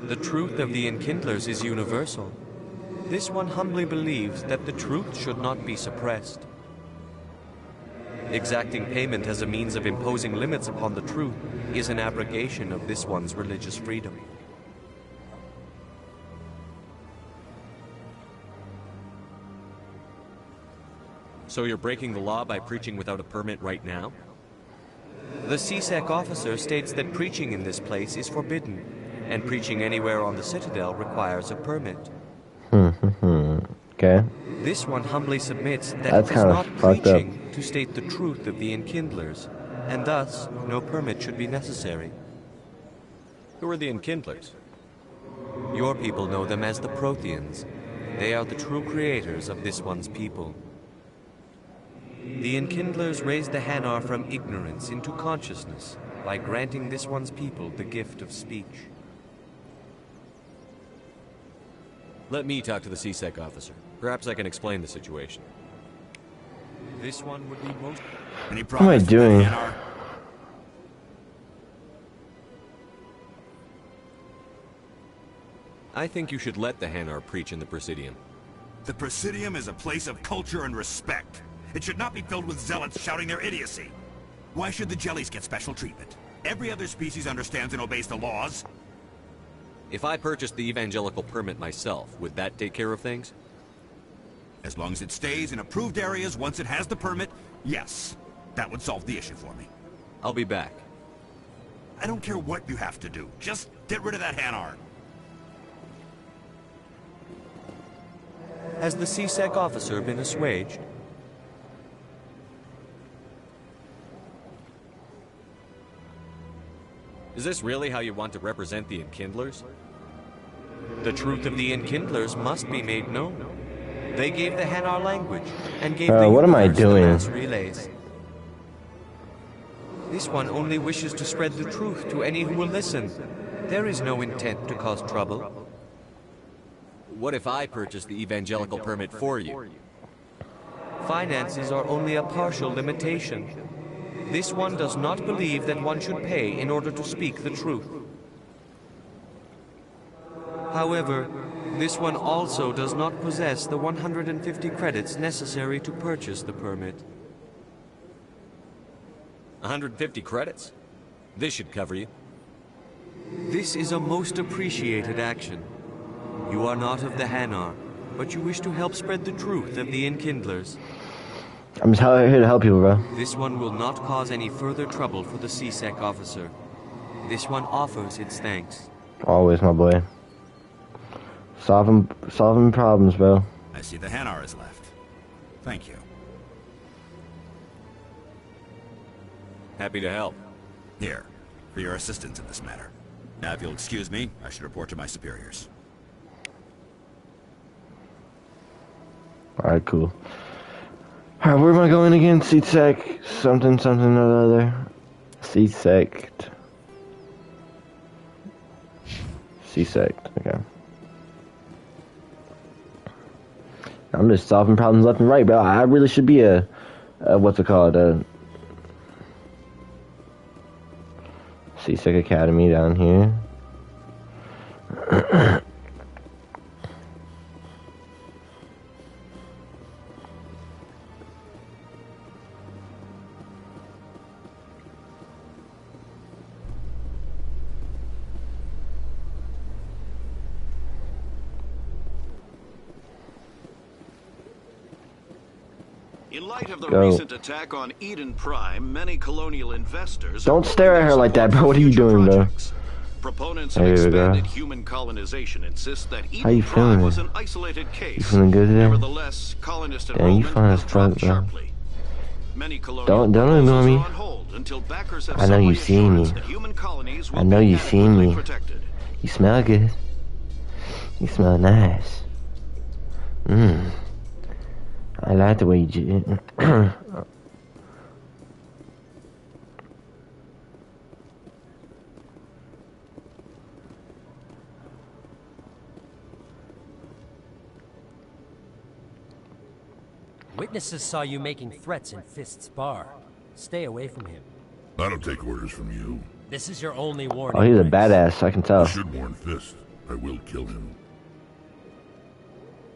The truth of the Enkindlers is universal. This one humbly believes that the truth should not be suppressed. Exacting payment as a means of imposing limits upon the truth is an abrogation of this one's religious freedom. So you're breaking the law by preaching without a permit right now? The C-Sec officer states that preaching in this place is forbidden, and preaching anywhere on the Citadel requires a permit. Okay. This one humbly submits that That's it is kinda not fucked up. preaching to state the truth of the Enkindlers, and thus no permit should be necessary. Who are the Enkindlers? Your people know them as the Protheans. They are the true creators of this one's people. The Enkindlers raised the Hanar from ignorance into consciousness by granting this one's people the gift of speech. Let me talk to the CSEC officer. Perhaps I can explain the situation. This one would be most... What am I doing? I think you should let the Hanar preach in the Presidium. The Presidium is a place of culture and respect. It should not be filled with zealots shouting their idiocy. Why should the jellies get special treatment? Every other species understands and obeys the laws. If I purchased the evangelical permit myself, would that take care of things? As long as it stays in approved areas once it has the permit, yes. That would solve the issue for me. I'll be back. I don't care what you have to do. Just get rid of that Hanar. Has the CSEC officer been assuaged? Is this really how you want to represent the Enkindlers? The truth of the Enkindlers must be made known. They gave the Hanar language and gave the what am I universe the doing? mass relays. This one only wishes to spread the truth to any who will listen. There is no intent to cause trouble. What if I purchase the evangelical permit for you? Finances are only a partial limitation. This one does not believe that one should pay in order to speak the truth. However, this one also does not possess the 150 credits necessary to purchase the permit. 150 credits? This should cover you. This is a most appreciated action. You are not of the Hanar, but you wish to help spread the truth of the Enkindlers. I'm just here to help you, bro. This one will not cause any further trouble for the CSEC officer. This one offers its thanks. Always, my boy. Solving problems, bro. I see the Hanar is left. Thank you. Happy to help. Here, for your assistance in this matter. Now, if you'll excuse me, I should report to my superiors. Alright, cool. Alright, where am I going again? CSEC, something or other. CSEC. Okay. I'm just solving problems left and right, bro. I really should be a what's it called? CSEC Academy down here. In light of the recent attack on Eden Prime, many colonial investors... Don't stare at her like that, bro. What are you doing, bro? Proponents of expanded human colonization insist that Eden Prime was an isolated case. You feeling good today? Nevertheless, colonist enrollment has dropped sharply. Many colonial don't ignore me. are on hold until backers have I know you see me. human colonies will I know you see me. protected. You smell good. You smell nice. I like the way you do it. Witnesses saw you making threats in Fist's bar. Stay away from him. I don't take orders from you. This is your only warning. Oh, he's a badass, I can tell. You should warn Fist. I will kill him.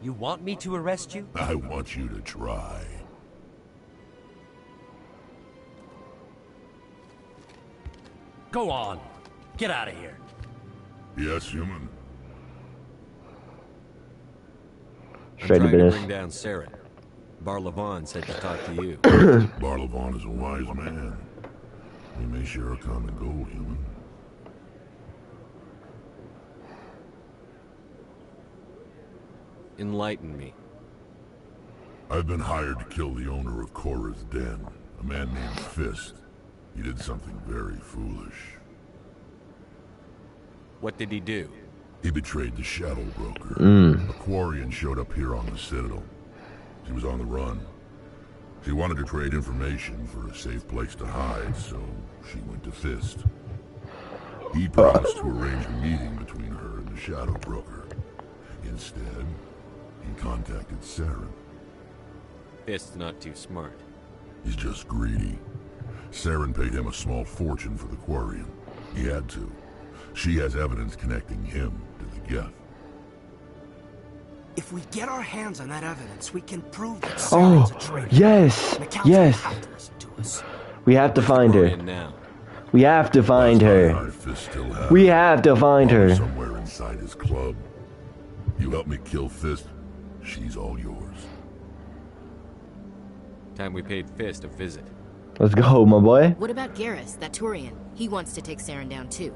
You want me to arrest you? I want you to try. Go on. Get out of here. Yes, human. Straight I'm to trying business. to bring down Saren. Barlavon said to talk to you. Barlavon is a wise man. We may share a common goal, human. Enlighten me. I've been hired to kill the owner of Korra's Den, a man named Fist. He did something very foolish. What did he do? He betrayed the Shadow Broker. Mm. A Quarian showed up here on the Citadel. He was on the run. She wanted to trade information for a safe place to hide, so she went to Fist. He promised to arrange a meeting between her and the Shadow Broker. Instead, he contacted Saren. Fist's not too smart. He's just greedy. Saren paid him a small fortune for the Quarian. He had to. She has evidence connecting him to the Geth. If we get our hands on that evidence, we can prove that Oh, Saren's a traitor. yes, And the council yes. have to listen to us. We have to find her. Now. We have to find her. We have to find her. Somewhere inside his club. You help me kill Fist, she's all yours. Time we paid Fist a visit. Let's go, my boy. What about Garrus, that Turian? He wants to take Saren down too.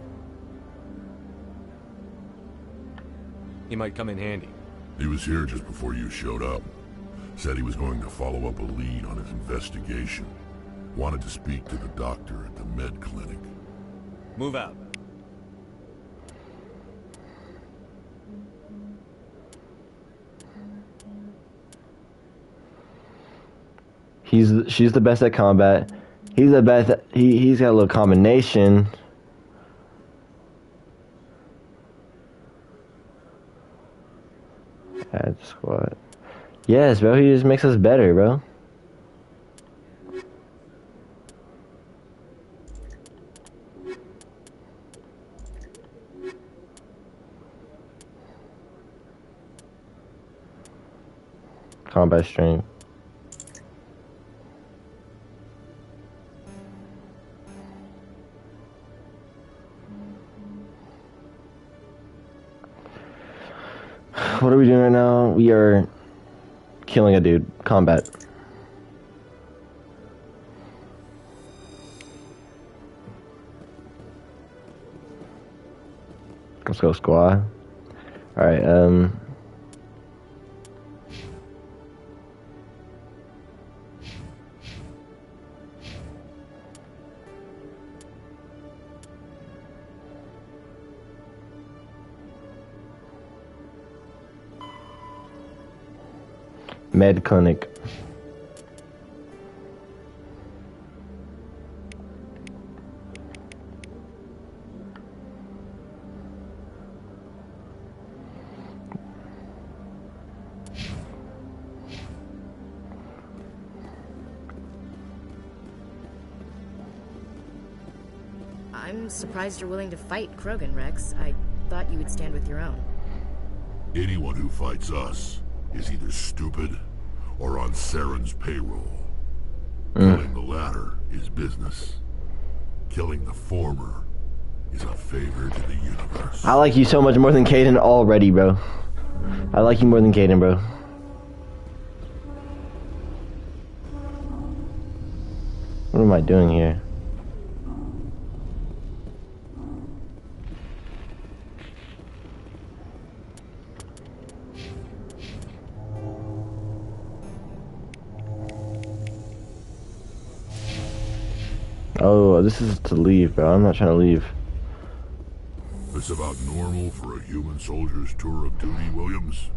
He might come in handy. He was here just before you showed up. Said he was going to follow up a lead on his investigation. Wanted to speak to the doctor at the med clinic. Move out. She's the best at combat. He's the best. He's got a little combination. Add squad. Yes, bro. He just makes us better, bro. Combat strength. What are we doing right now? We are killing a dude. Combat. Let's go, squad. Alright, med clinic. I'm surprised you're willing to fight Krogan, Rex. I thought you would stand with your own. Anyone who fights us is either stupid or on Saren's payroll. Killing the latter is business. Killing the former is a favor to the universe. I like you so much more than Caden already, bro. I like you more than Caden, bro. What am I doing here? Oh, this is to leave, bro. I'm not trying to leave. This about normal for a human soldier's tour of duty, Williams?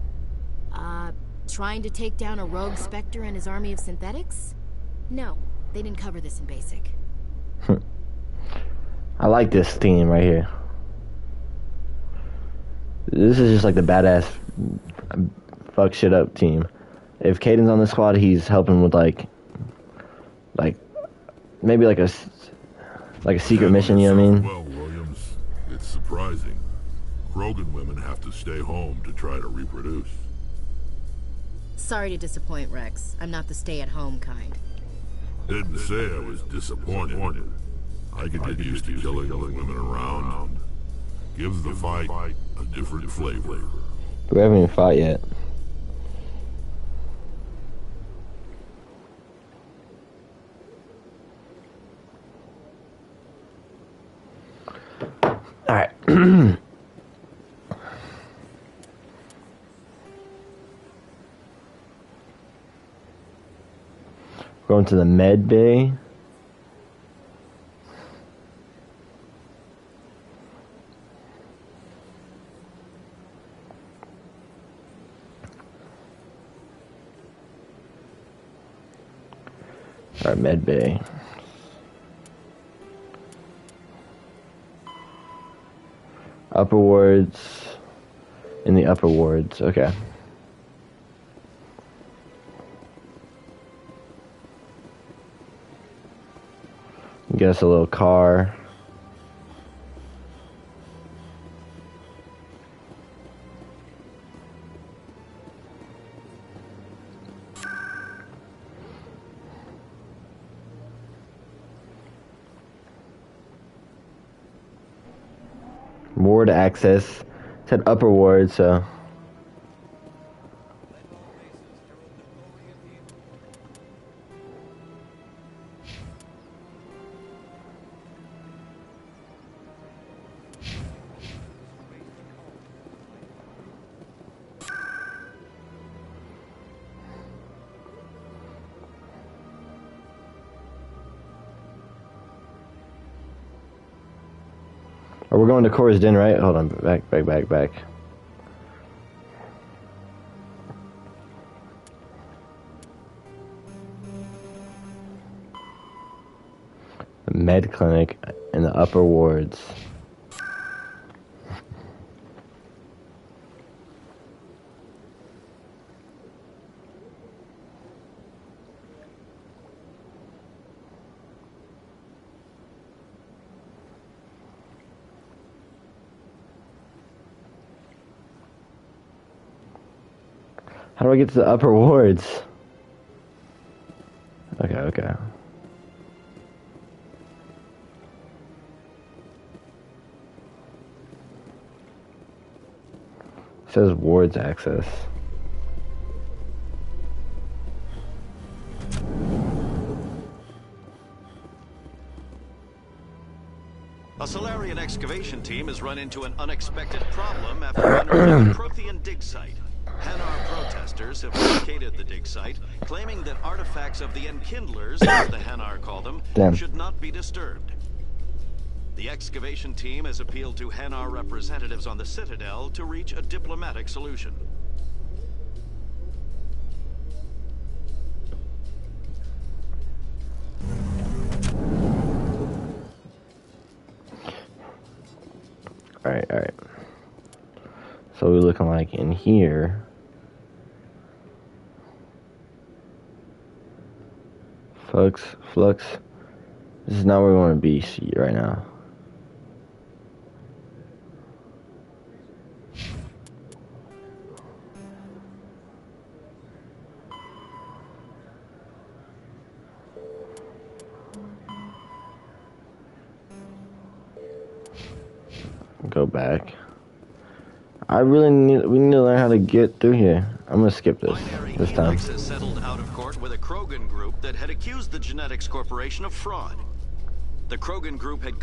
Trying to take down a rogue Spectre and his army of synthetics? No, they didn't cover this in basic. I like this team right here. This is just like the badass fuck shit up team. If Caden's on the squad, he's helping with like maybe like a secret mission, you know what I mean? Well, Williams, it's surprising. Krogan women have to stay home to try to reproduce. Sorry to disappoint, Rex. I'm not the stay-at-home kind. Didn't say I was disappointed. I could get used to killing the women around. Gives the fight a different flavor. We haven't even fought yet. Alright. Going to the med bay. Alright, med bay. Upper wards. In the upper wards, okay. Get us a little car. Ward access. It said upper ward, so. Oh, we're going to Cora's Den, right? Hold on, back. The med clinic in the upper wards. How do I get to the upper wards? Okay. It says wards access. A Solarian excavation team has run into an unexpected problem after unearthing a Prothean dig site. Hanar protesters have blockaded the dig site, claiming that artifacts of the Enkindlers, as the Hanar call them, should not be disturbed. The excavation team has appealed to Hanar representatives on the Citadel to reach a diplomatic solution. Alright. So we're looking like in here. Flux. This is not where we want to be right now. Go back. We need to learn how to get through here. I'm gonna skip this time. Has settled out of court with a Krogan group that had accused the Genetics Corporation of fraud. The Krogan group had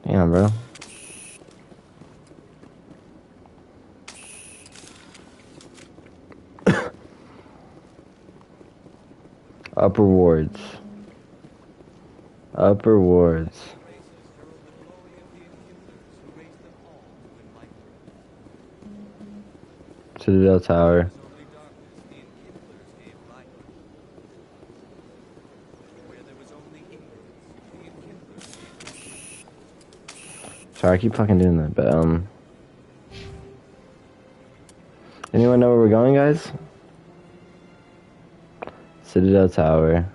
Damn, bro. Upper wards. Citadel Tower. Sorry, I keep fucking doing that, but anyone know where we're going, guys? Citadel Tower.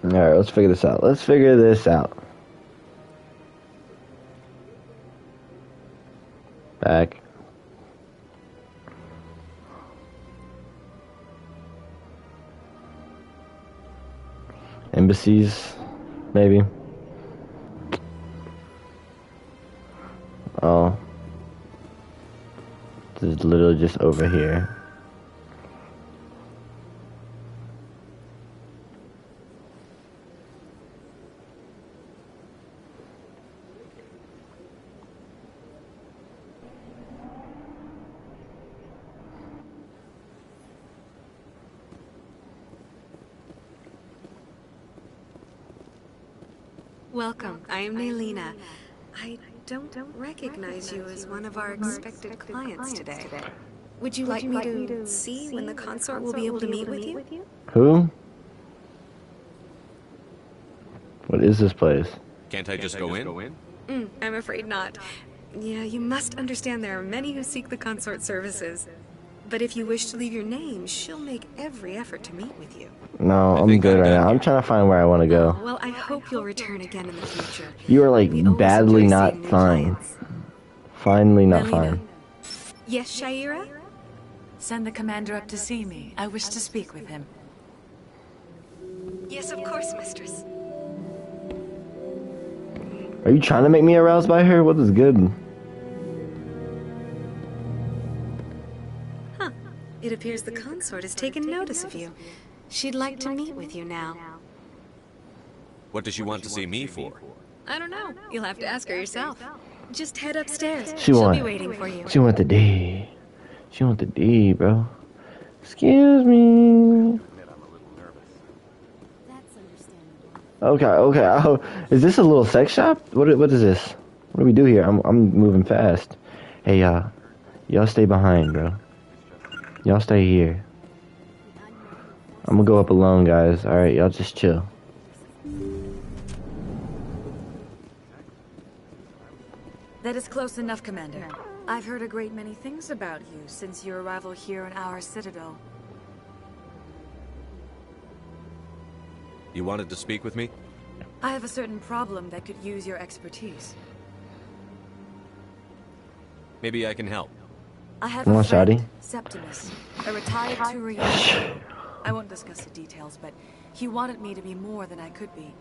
Alright, let's figure this out. Back. Embassies, maybe. Oh. This is literally just over here. Welcome. I am Naylina. I don't recognize you as one of our expected clients today. Would you like me to see when the consort will be able to meet with you? Who? What is this place? Can't I just go in? I'm afraid not. Yeah, you must understand there are many who seek the consort services. But if you wish to leave your name, she'll make every effort to meet with you. No, I'm good right now. I'm trying to find where I want to go. Well, I hope you'll return again in the future. You are like badly not fine. Finally not fine. Yes, Shaira? Send the commander up to see me. I wish to speak with him. Yes, of course, mistress. Are you trying to make me aroused by her? What is good? Huh. It appears the consort has taken notice of you. She'd like to meet with you now. What does she want to see me for? I don't know. You'll have to ask her yourself. Just head upstairs. She She'll be waiting for you. She want the D. She want the D, bro. Excuse me. Okay. Oh, is this a little sex shop? What is this? What do we do here? I'm moving fast. Hey, y'all stay behind, bro. Y'all stay here. I'm gonna go up alone, guys. All right, y'all just chill. That is close enough, Commander. I've heard a great many things about you since your arrival here in our citadel. You wanted to speak with me? I have a certain problem that could use your expertise. Maybe I can help. I have Come on, a friend, Shadi. Septimus, a retired Turian. I won't discuss the details, but he wanted me to be more than I could be.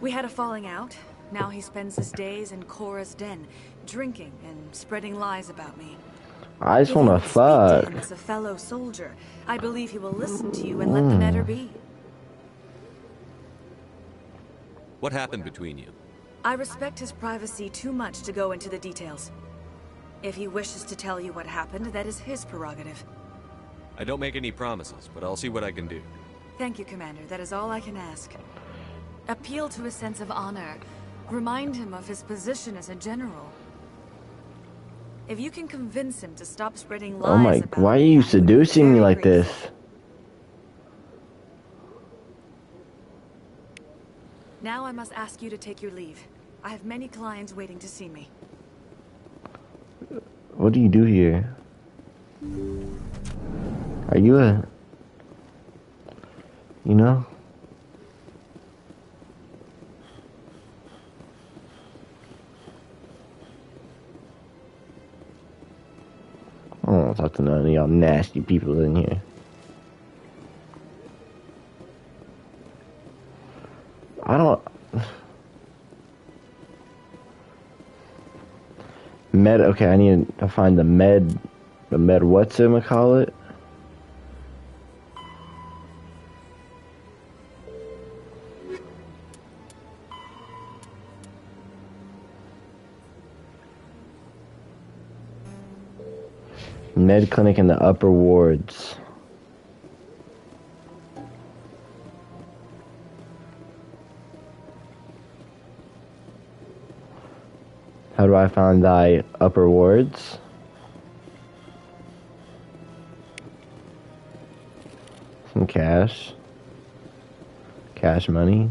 We had a falling out. Now he spends his days in Cora's den, drinking and spreading lies about me. I just wanna fuck. As a fellow soldier, I believe he will listen to you and let the matter be. What happened between you? I respect his privacy too much to go into the details. If he wishes to tell you what happened, that is his prerogative. I don't make any promises, but I'll see what I can do. Thank you, Commander. That is all I can ask. Appeal to his sense of honor. Remind him of his position as a general. If you can convince him to stop spreading lies Oh my, about why are you seducing me like this? Now I must ask you to take your leave. I have many clients waiting to see me. What do you do here? Are you a... You know? I don't want to talk to none of y'all nasty people in here. I don't... Med... Okay, I need to find the med... The med what's it call it? Med clinic in the upper wards. How do I find thy upper wards? Some cash. Cash money.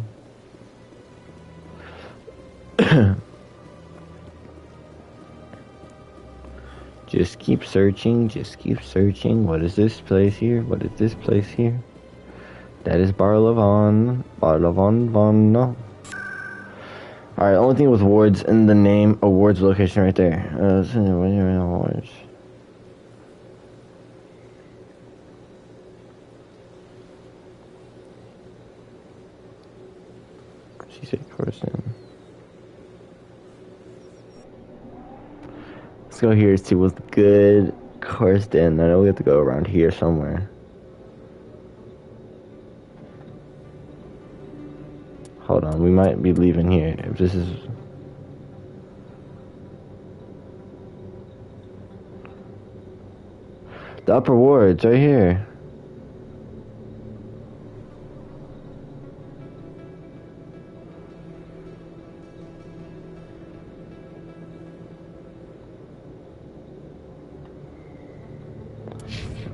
Just keep searching, just keep searching. What is this place here? What is this place here? That is Barlavon. Barlavon, no. Alright, only thing with wards in the name, awards location right there. Awards. She said person. Let's go here to see what's good. Coruscant. I know we have to go around here somewhere. Hold on, we might be leaving here. If this is... The upper wards, right here.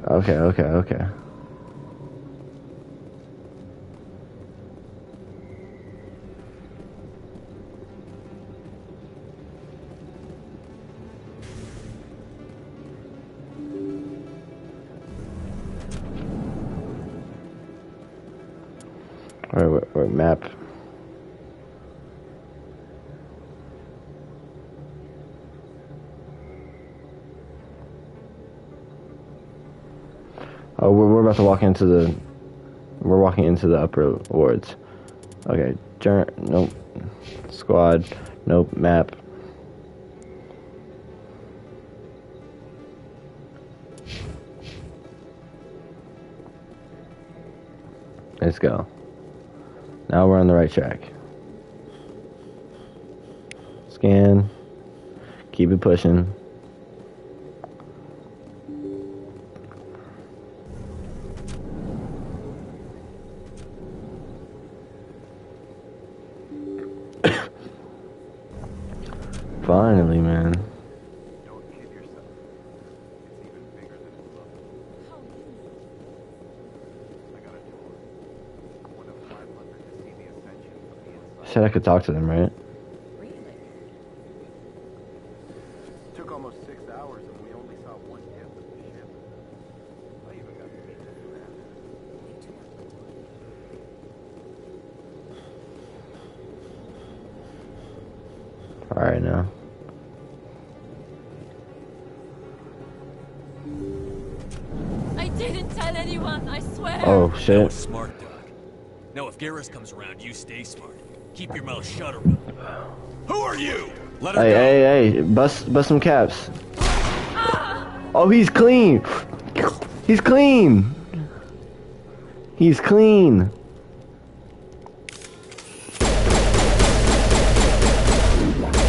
Okay. Alright, map. Oh, we're about to walk into the... We're walking into the upper wards. Okay, nope. Squad, nope. Map. Let's go. Now we're on the right track. Scan. Keep it pushing. Finally, man. Said I could talk to them, right? Really? Took almost 6 hours and we only saw one tip of the ship. I even got to meet the commander. Alright now. I didn't tell anyone, I swear. Oh That shit. was smart, Doc. Now if Garrus comes around, you stay smart. Keep your mouth shut around. Who are you? Let her go. Hey, bust some caps. Oh, he's clean. He's clean. He's clean.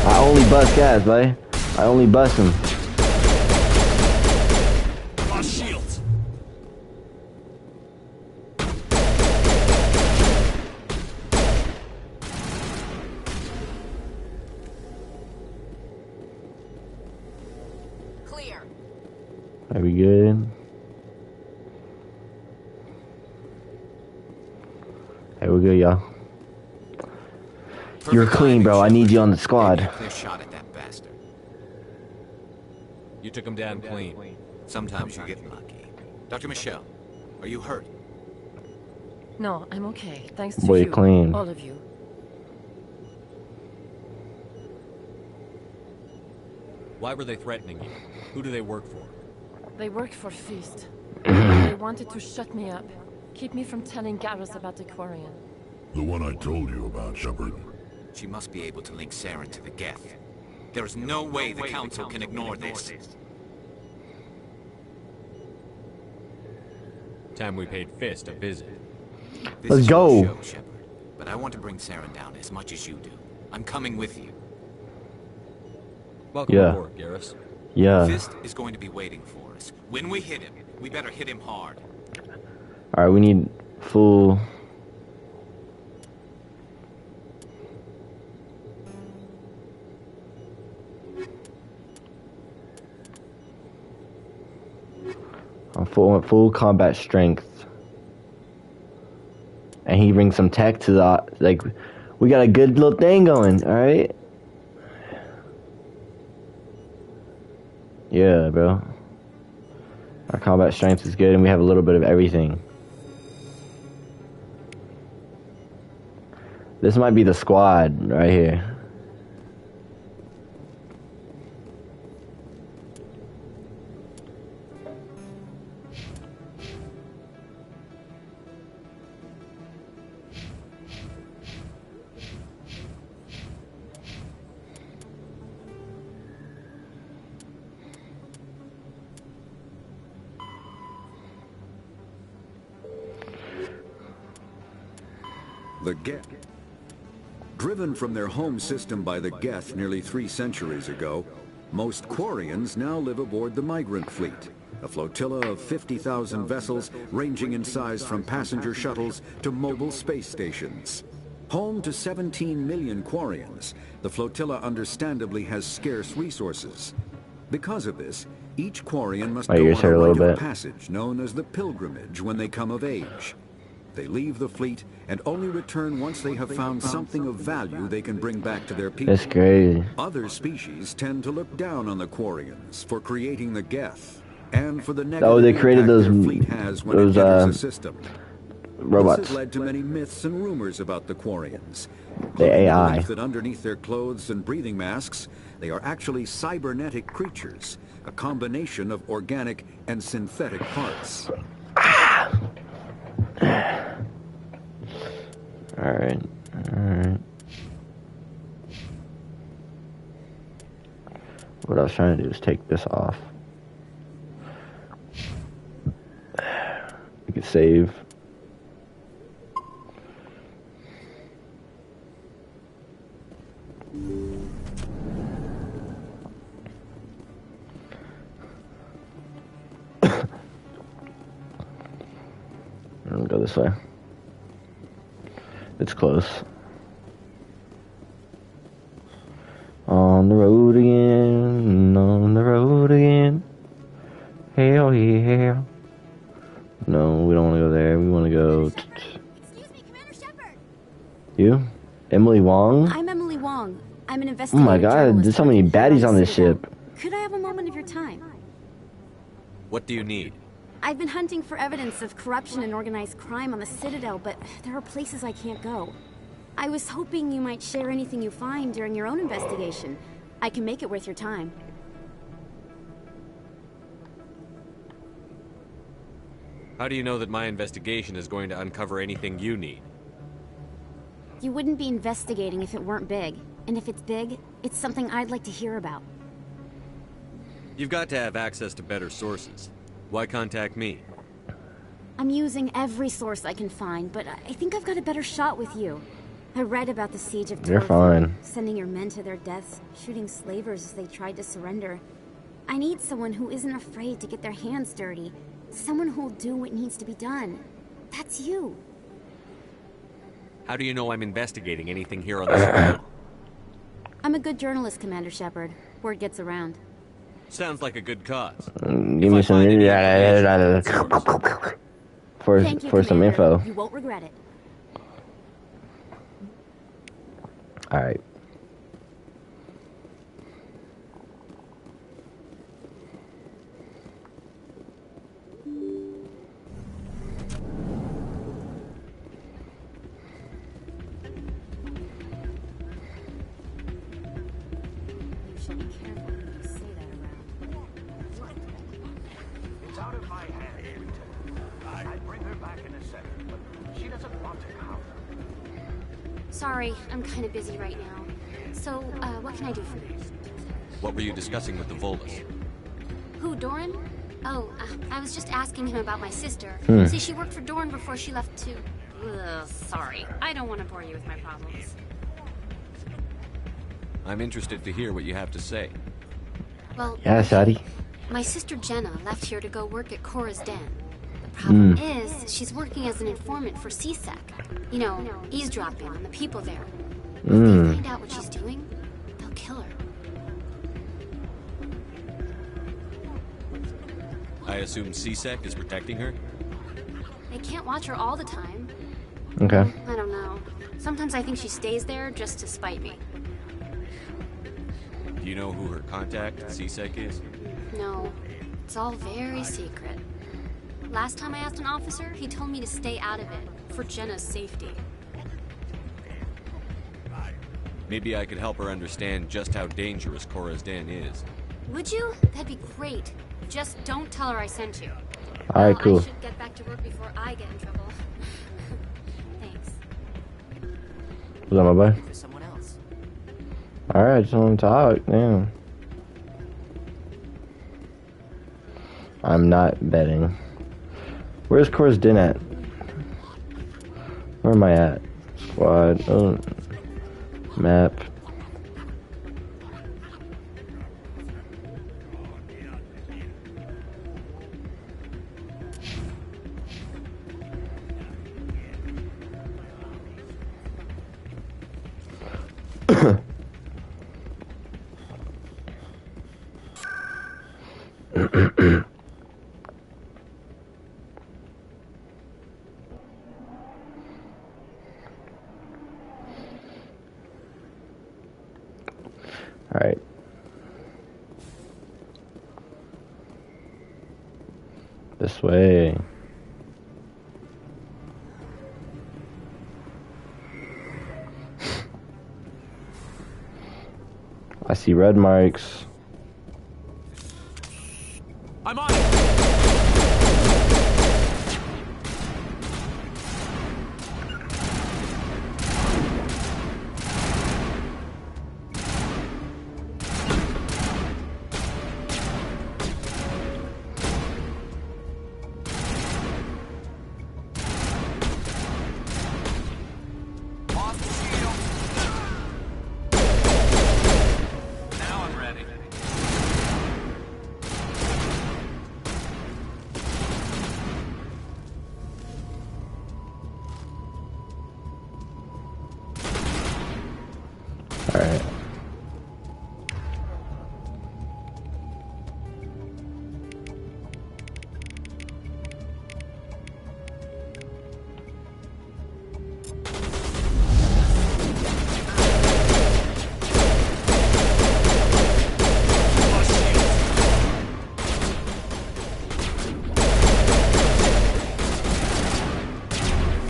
I only bust guys, buddy. I only bust him. Lost shields. Clear. Are we good? Hey, we're good, y'all. You're clean, bro. I need you on the squad. Clear shot at that bastard. You took him down clean. Sometimes you get lucky. Dr. Michelle, are you hurt? No, I'm okay. Thanks to Boy, you. clean. All of you. Why were they threatening you? Who do they work for? They worked for Feast. They wanted to shut me up. Keep me from telling Garrus about the Quarian. The one I told you about, Shepard. She must be able to link Saren to the Geth. There is no way the Council can ignore this. Time we paid Fist a visit. This Let's is go. your show, Shepard. But I want to bring Saren down as much as you do. I'm coming with you. Welcome aboard, Garrus. Yeah. Fist is going to be waiting for us. When we hit him, we better hit him hard. Alright, we need full... I'm full combat strength. And he brings some tech to the... Like, we got a good little thing going, alright? Yeah, bro. Our combat strength is good and we have a little bit of everything. This might be the squad right here. The Geth. Driven from their home system by the Geth nearly 3 centuries ago, most Quarians now live aboard the migrant fleet, a flotilla of 50,000 vessels ranging in size from passenger shuttles to mobile space stations. Home to 17 million Quarians, the flotilla understandably has scarce resources. Because of this, each Quarian must go on a rite of passage known as the pilgrimage when they come of age. They leave the fleet and only return once they have found something of value they can bring back to their people. That's crazy. Other species tend to look down on the Quarians for creating the Geth and for the negative they created impact those their fleet has when it enters the system. Robots. This has led to many myths and rumors about the Quarians. The AI. The belief that underneath their clothes and breathing masks, they are actually cybernetic creatures, a combination of organic and synthetic parts. Alright. What I was trying to do is take this off. We could save. I'm gonna go this way. It's close. On the road again, on the road again. Hell yeah. No, we don't want to go there. We want to go. Excuse me, Commander Shepard. You? Emily Wong? I'm Emily Wong. I'm an Oh investigator. my god, there's so many baddies on this ship. Could I have a moment of your time? What do you need? I've been hunting for evidence of corruption and organized crime on the Citadel, but there are places I can't go. I was hoping you might share anything you find during your own investigation. I can make it worth your time. How do you know that my investigation is going to uncover anything you need? You wouldn't be investigating if it weren't big. And if it's big, it's something I'd like to hear about. You've got to have access to better sources. Why contact me? I'm using every source I can find, but I think I've got a better shot with you. I read about the siege of You're fine. sending your men to their deaths, shooting slavers as they tried to surrender. I need someone who isn't afraid to get their hands dirty. Someone who'll do what needs to be done. That's you. How do you know I'm investigating anything here on this file? I'm a good journalist, Commander Shepard. Word gets around. Sounds like a good cause. Give me some for some info. You won't regret it. All right. It's out of my hands. I'd bring her back in a second, but she doesn't want to come. Sorry, I'm kind of busy right now. So, what can I do for you? What were you discussing with the Volus? Who, Doran? Oh, I was just asking him about my sister. Hmm. See, she worked for Doran before she left to... Ugh, sorry. I don't want to bore you with my problems. I'm interested to hear what you have to say. Well, Yeah, Shadi. my sister Jenna left here to go work at Cora's Den. The problem is, she's working as an informant for CSEC. You know, eavesdropping on the people there. If they find out what she's doing, they'll kill her. I assume CSEC is protecting her? They can't watch her all the time. Okay. I don't know. Sometimes I think she stays there just to spite me. Do you know who her contact at CSEC is? No, it's all very secret. Last time I asked an officer, he told me to stay out of it, for Jenna's safety. Maybe I could help her understand just how dangerous Cora's Den is. Would you? That'd be great. Just don't tell her I sent you. Alright, cool. I should get back to work before I get in trouble. Thanks. Was that my boy? For someone else. Alright, just want to talk. Damn. I'm not betting. Where's Cora's Den at? Where am I at? Squad. Oh. Map. All right. This way. I see red marks. I'm on it. All right.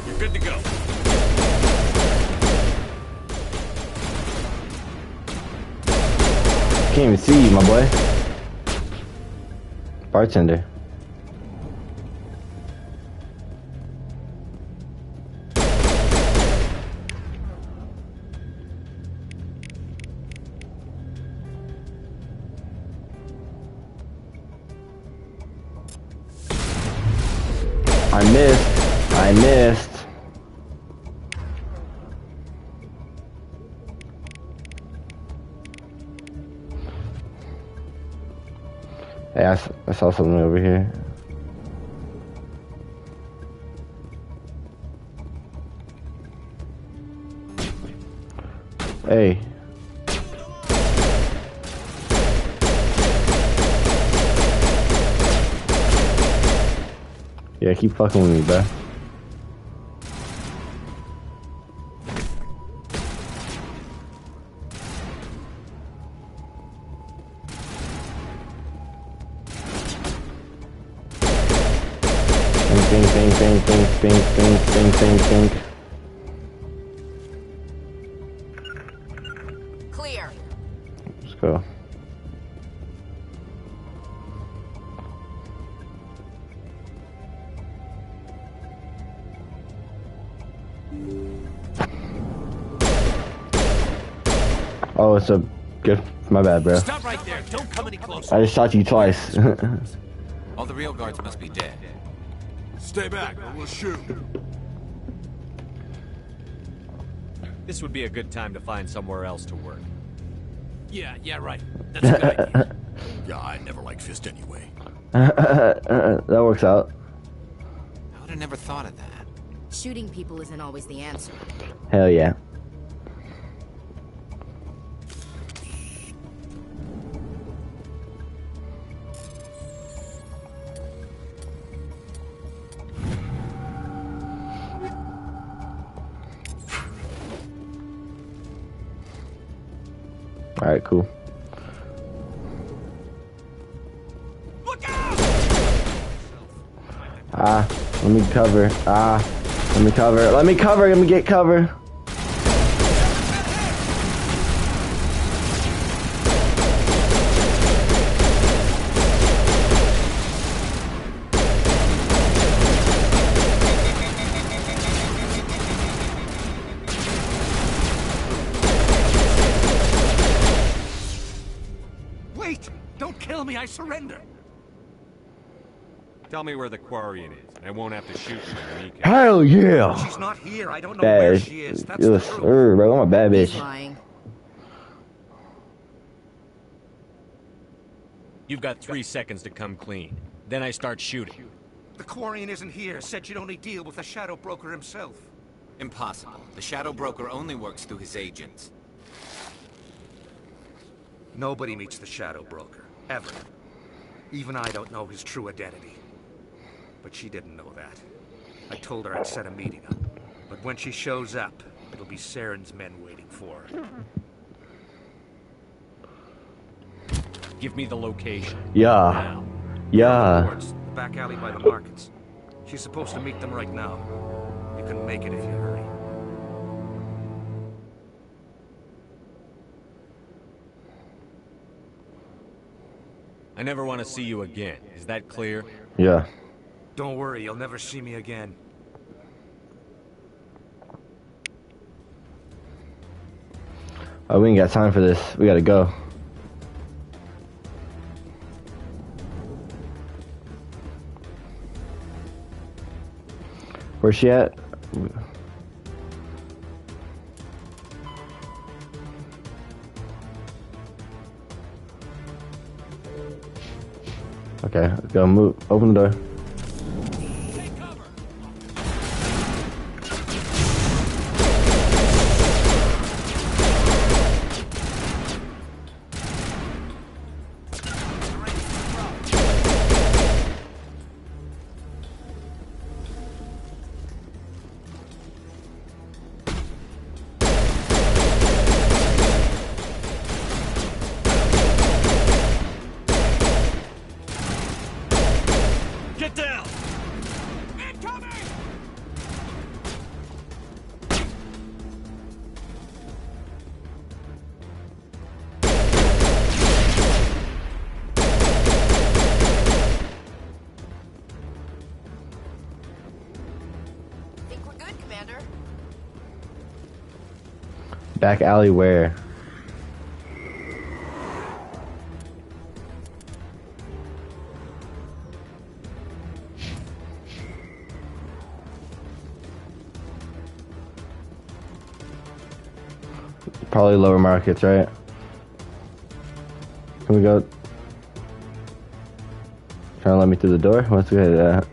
You're good to go. Can't even see you, my boy. Bartender. I missed. Hey, I saw something over here. Hey. Yeah, keep fucking with me, bro. Think. Clear. Let's go. Oh, it's a good. My bad, bro. Stop right there. Don't come any closer. I just shot you twice. All the real guards must be dead. Stay back, or we'll shoot. This would be a good time to find somewhere else to work. Yeah, right. That's a good idea. Yeah, I never liked Fist anyway. That works out. I would have never thought of that. Shooting people isn't always the answer. Hell yeah. All right, cool. Let me cover. Let me cover. Let me cover. Let me get cover. Wait! Don't kill me, I surrender! Tell me where the Quarian is, and I won't have to shoot you in the kneecap. Hell yeah! She's not here. I don't know Bad. where she is. That's the Yes, truth. bro, I'm a bad bitch. He's lying. You've got 3 seconds to come clean. Then I start shooting. The Quarian isn't here. Said you'd only deal with the Shadow Broker himself. Impossible. The Shadow Broker only works through his agents. Nobody meets the Shadow Broker. Ever. Even I don't know his true identity. But she didn't know that. I told her I'd set a meeting up. But when she shows up, it'll be Saren's men waiting for her. Give me the location. Yeah. Yeah. Towards the back alley by the markets. She's supposed to meet them right now. You can make it if you hurry. I never want to see you again. Is that clear? Yeah. Don't worry, you'll never see me again. Oh, we ain't got time for this. We gotta go. Where's she at? Okay, let's go. Move. Open the door. Get down! Think we're good, Commander? Back alley where? Probably lower markets, right? Can we go? Trying to let me through the door? Let's go ahead of that.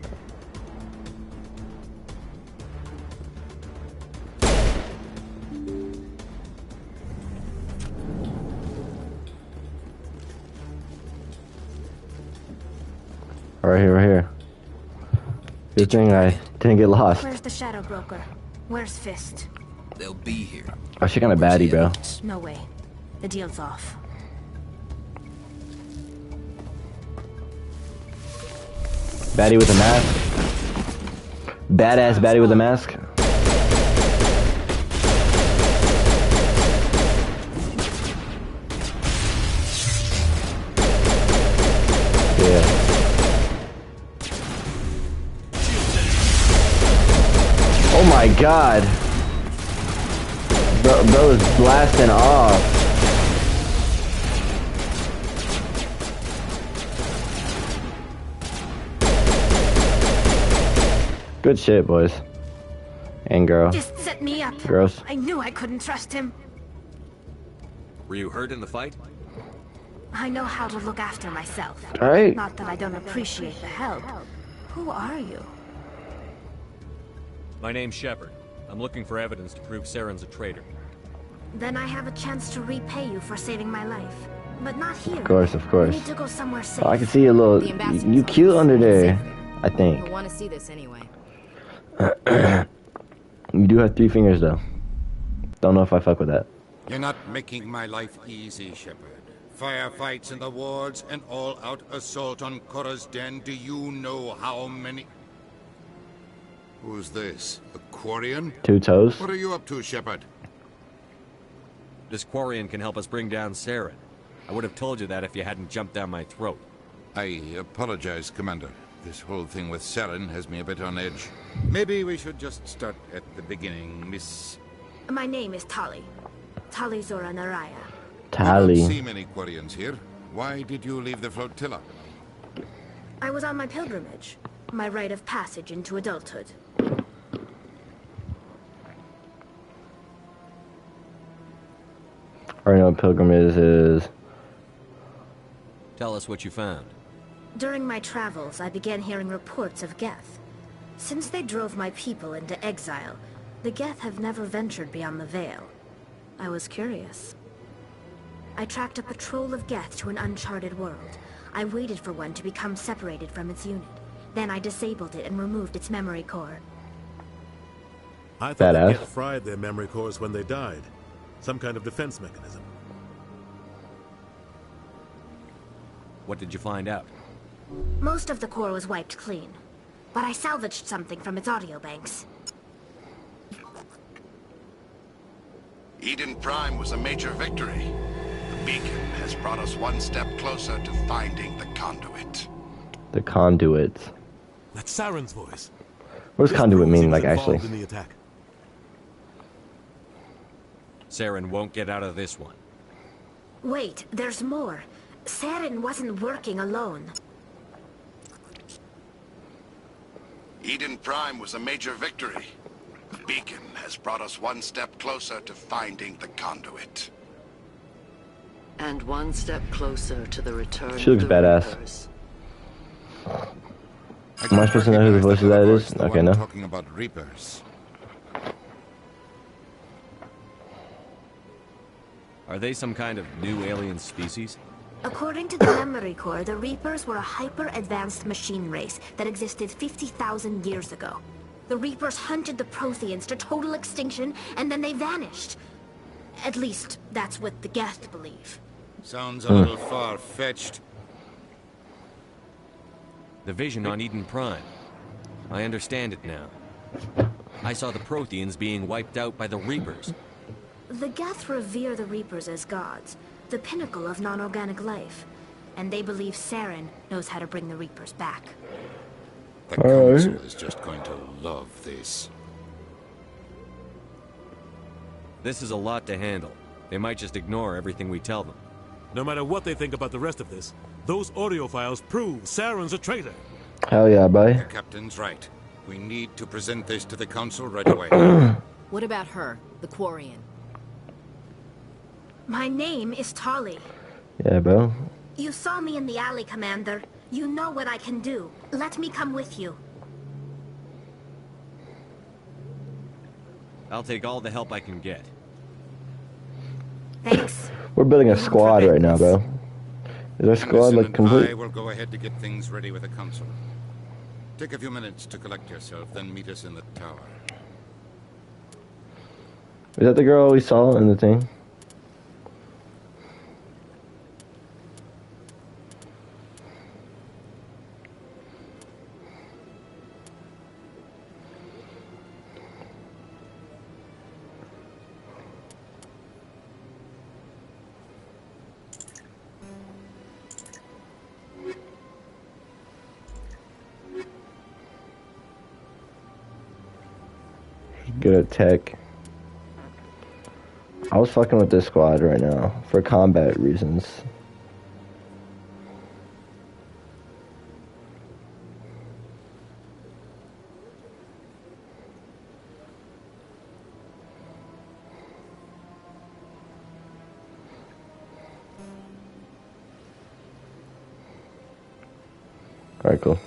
Right here, right here. Good thing I didn't get lost. Where's the Shadow Broker? Where's Fist? They'll be here. Oh, she kind of baddie, bro. No way. The deal's off. Baddie with a mask. Badass baddie with a mask. Yeah. Oh my god. Bro is blasting off. Good shit, boys. And girl. Just set me up. Gross. I knew I couldn't trust him. Were you hurt in the fight? I know how to look after myself. All right. Not that I don't appreciate the help. Who are you? My name's Shepard. I'm looking for evidence to prove Saren's a traitor. Then I have a chance to repay you for saving my life. But not here. Of course, of course. We need to go somewhere safe. Oh, I can see a little. You cute under there, I think. You'll want to see this anyway. You do have 3 fingers, though. Don't know if I fuck with that. You're not making my life easy, Shepard. Firefights in the wards and all-out assault on Korra's den. Do you know how many... Who's this? A Quarian? 2 toes. What are you up to, Shepard? This Quarian can help us bring down Saren. I would have told you that if you hadn't jumped down my throat. I apologize, Commander. This whole thing with Saren has me a bit on edge. Maybe we should just start at the beginning, Miss... My name is Tali. Tali Zora Naraya. Tali. You don't see many Quarians here. Why did you leave the flotilla? I was on my pilgrimage. My rite of passage into adulthood. I know what pilgrimage is. Tell us what you found. During my travels, I began hearing reports of Geth. Since they drove my people into exile, the Geth have never ventured beyond the Veil. I was curious. I tracked a patrol of Geth to an uncharted world. I waited for one to become separated from its unit. Then I disabled it and removed its memory core. I thought the Badass. Geth fried their memory cores when they died. Some kind of defense mechanism. What did you find out? Most of the core was wiped clean, but I salvaged something from its audio banks. Eden Prime was a major victory. The beacon has brought us one step closer to finding the conduit. The conduit. That's Saren's voice. What does This conduit proves he mean, was like, actually? involved in the attack. Saren won't get out of this one. Wait, there's more. Saren wasn't working alone. Eden Prime was a major victory. The beacon has brought us one step closer to finding the conduit. And one step closer to the return She looks of the badass. Reapers. Am I supposed to know who the voice of that is? The Okay, one no. talking about Reapers. Are they some kind of new alien species? According to the memory core, the Reapers were a hyper-advanced machine race that existed 50,000 years ago. The Reapers hunted the Protheans to total extinction, and then they vanished. At least, that's what the Geth believe. Sounds a little far-fetched. The vision on Eden Prime. I understand it now. I saw the Protheans being wiped out by the Reapers. The Geth revere the Reapers as gods, the pinnacle of non-organic life. And they believe Saren knows how to bring the Reapers back. The council is just going to love this. This is a lot to handle. They might just ignore everything we tell them. No matter what they think about the rest of this, those audio files prove Saren's a traitor. Hell yeah, boy. The captain's right. We need to present this to the council right away. What about her, the Quarian? My name is Tali. Yeah, bro. You saw me in the alley, Commander. You know what I can do. Let me come with you. I'll take all the help I can get. Thanks. We're building a squad right now, bro. Is our squad like I complete? will go ahead to get things ready with the council. Take a few minutes to collect yourself, then meet us in the tower. Is that the girl we saw in the thing? Good at tech. I was fucking with this squad right now for combat reasons. Alright, cool.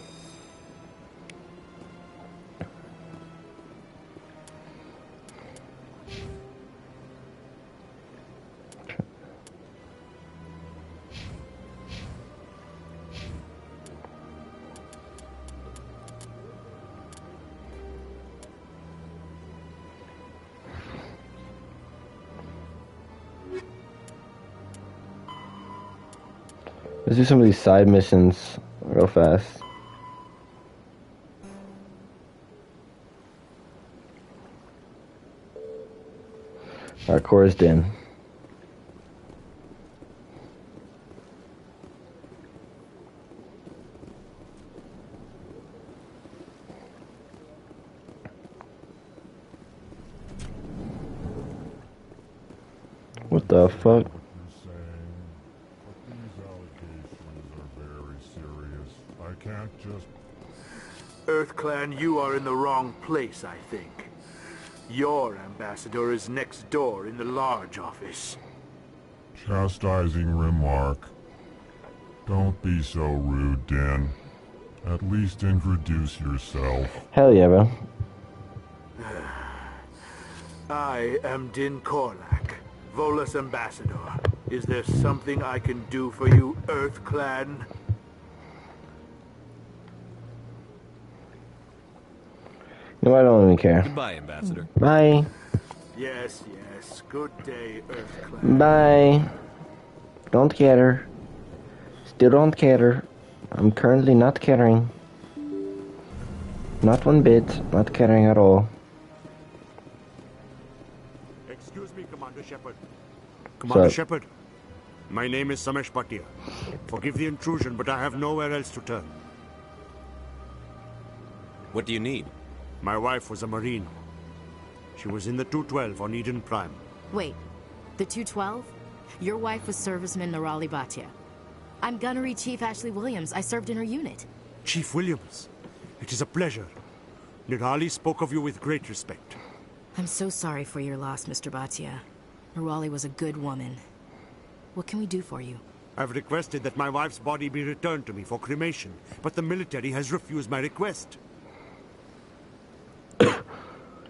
Let's do some of these side missions real fast. Our core is in. What the fuck? I can't just... EarthClan, you are in the wrong place, I think. Your ambassador is next door in the large office. Chastising remark. Don't be so rude, Dan. At least introduce yourself. Hell yeah, bro. I am Din Korlak, Volus ambassador. Is there something I can do for you, EarthClan? No, I don't even care. Goodbye, Ambassador. Bye. Yes, yes. Good day, EarthClan. Bye. Don't care. Still don't care. I'm currently not caring. Not one bit. Not caring at all. Excuse me, Commander Shepard. Commander Shepard, my name is Samesh Bhatia. Forgive the intrusion, but I have nowhere else to turn. What do you need? My wife was a Marine. She was in the 212 on Eden Prime. Wait, the 212? Your wife was Serviceman Nirali Bhatia. I'm Gunnery Chief Ashley Williams. I served in her unit. Chief Williams, it is a pleasure. Nirali spoke of you with great respect. I'm so sorry for your loss, Mr. Bhatia. Nirali was a good woman. What can we do for you? I've requested that my wife's body be returned to me for cremation, but the military has refused my request.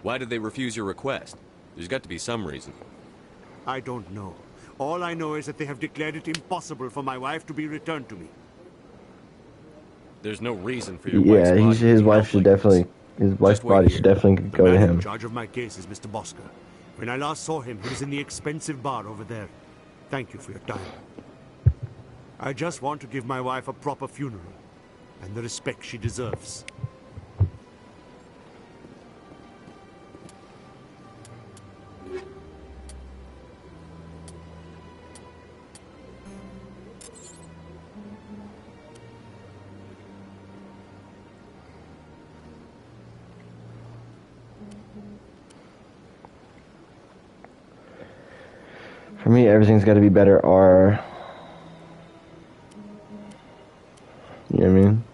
Why did they refuse your request? There's got to be some reason. I don't know. All I know is that they have declared it impossible for my wife to be returned to me. There's no reason for your wife's body. His wife should definitely... His wife's body should definitely go to him. In charge of my case is Mr. Bosker. When I last saw him, he was in the expensive bar over there. Thank you for your time. I just want to give my wife a proper funeral, and the respect she deserves. For me, everything's got to be better, or... You know what I mean?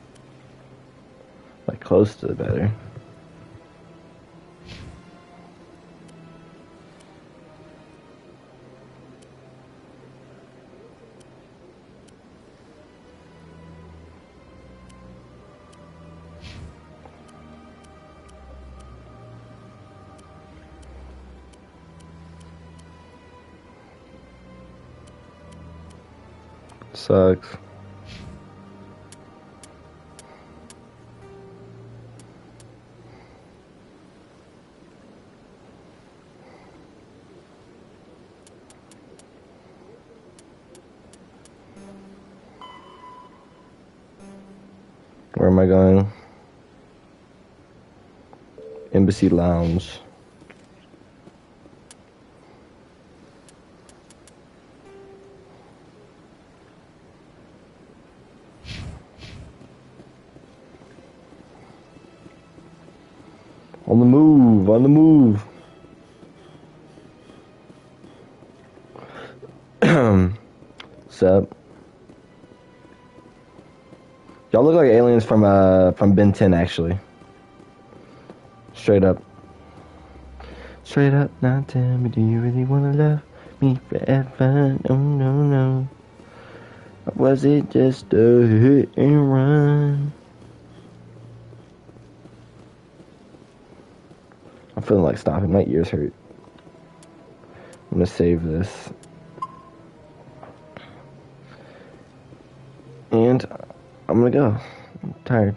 Like, close to the better. Sucks. Where am I going? Embassy Lounge. On the move, on the move. Sup? Y'all look like aliens from Ben 10, actually. Straight up. Straight up, now tell me, do you really wanna love me forever? No, no, no. Or was it just a hit and run? I'm feeling like stopping. My ears hurt. I'm gonna save this. And I'm gonna go. I'm tired.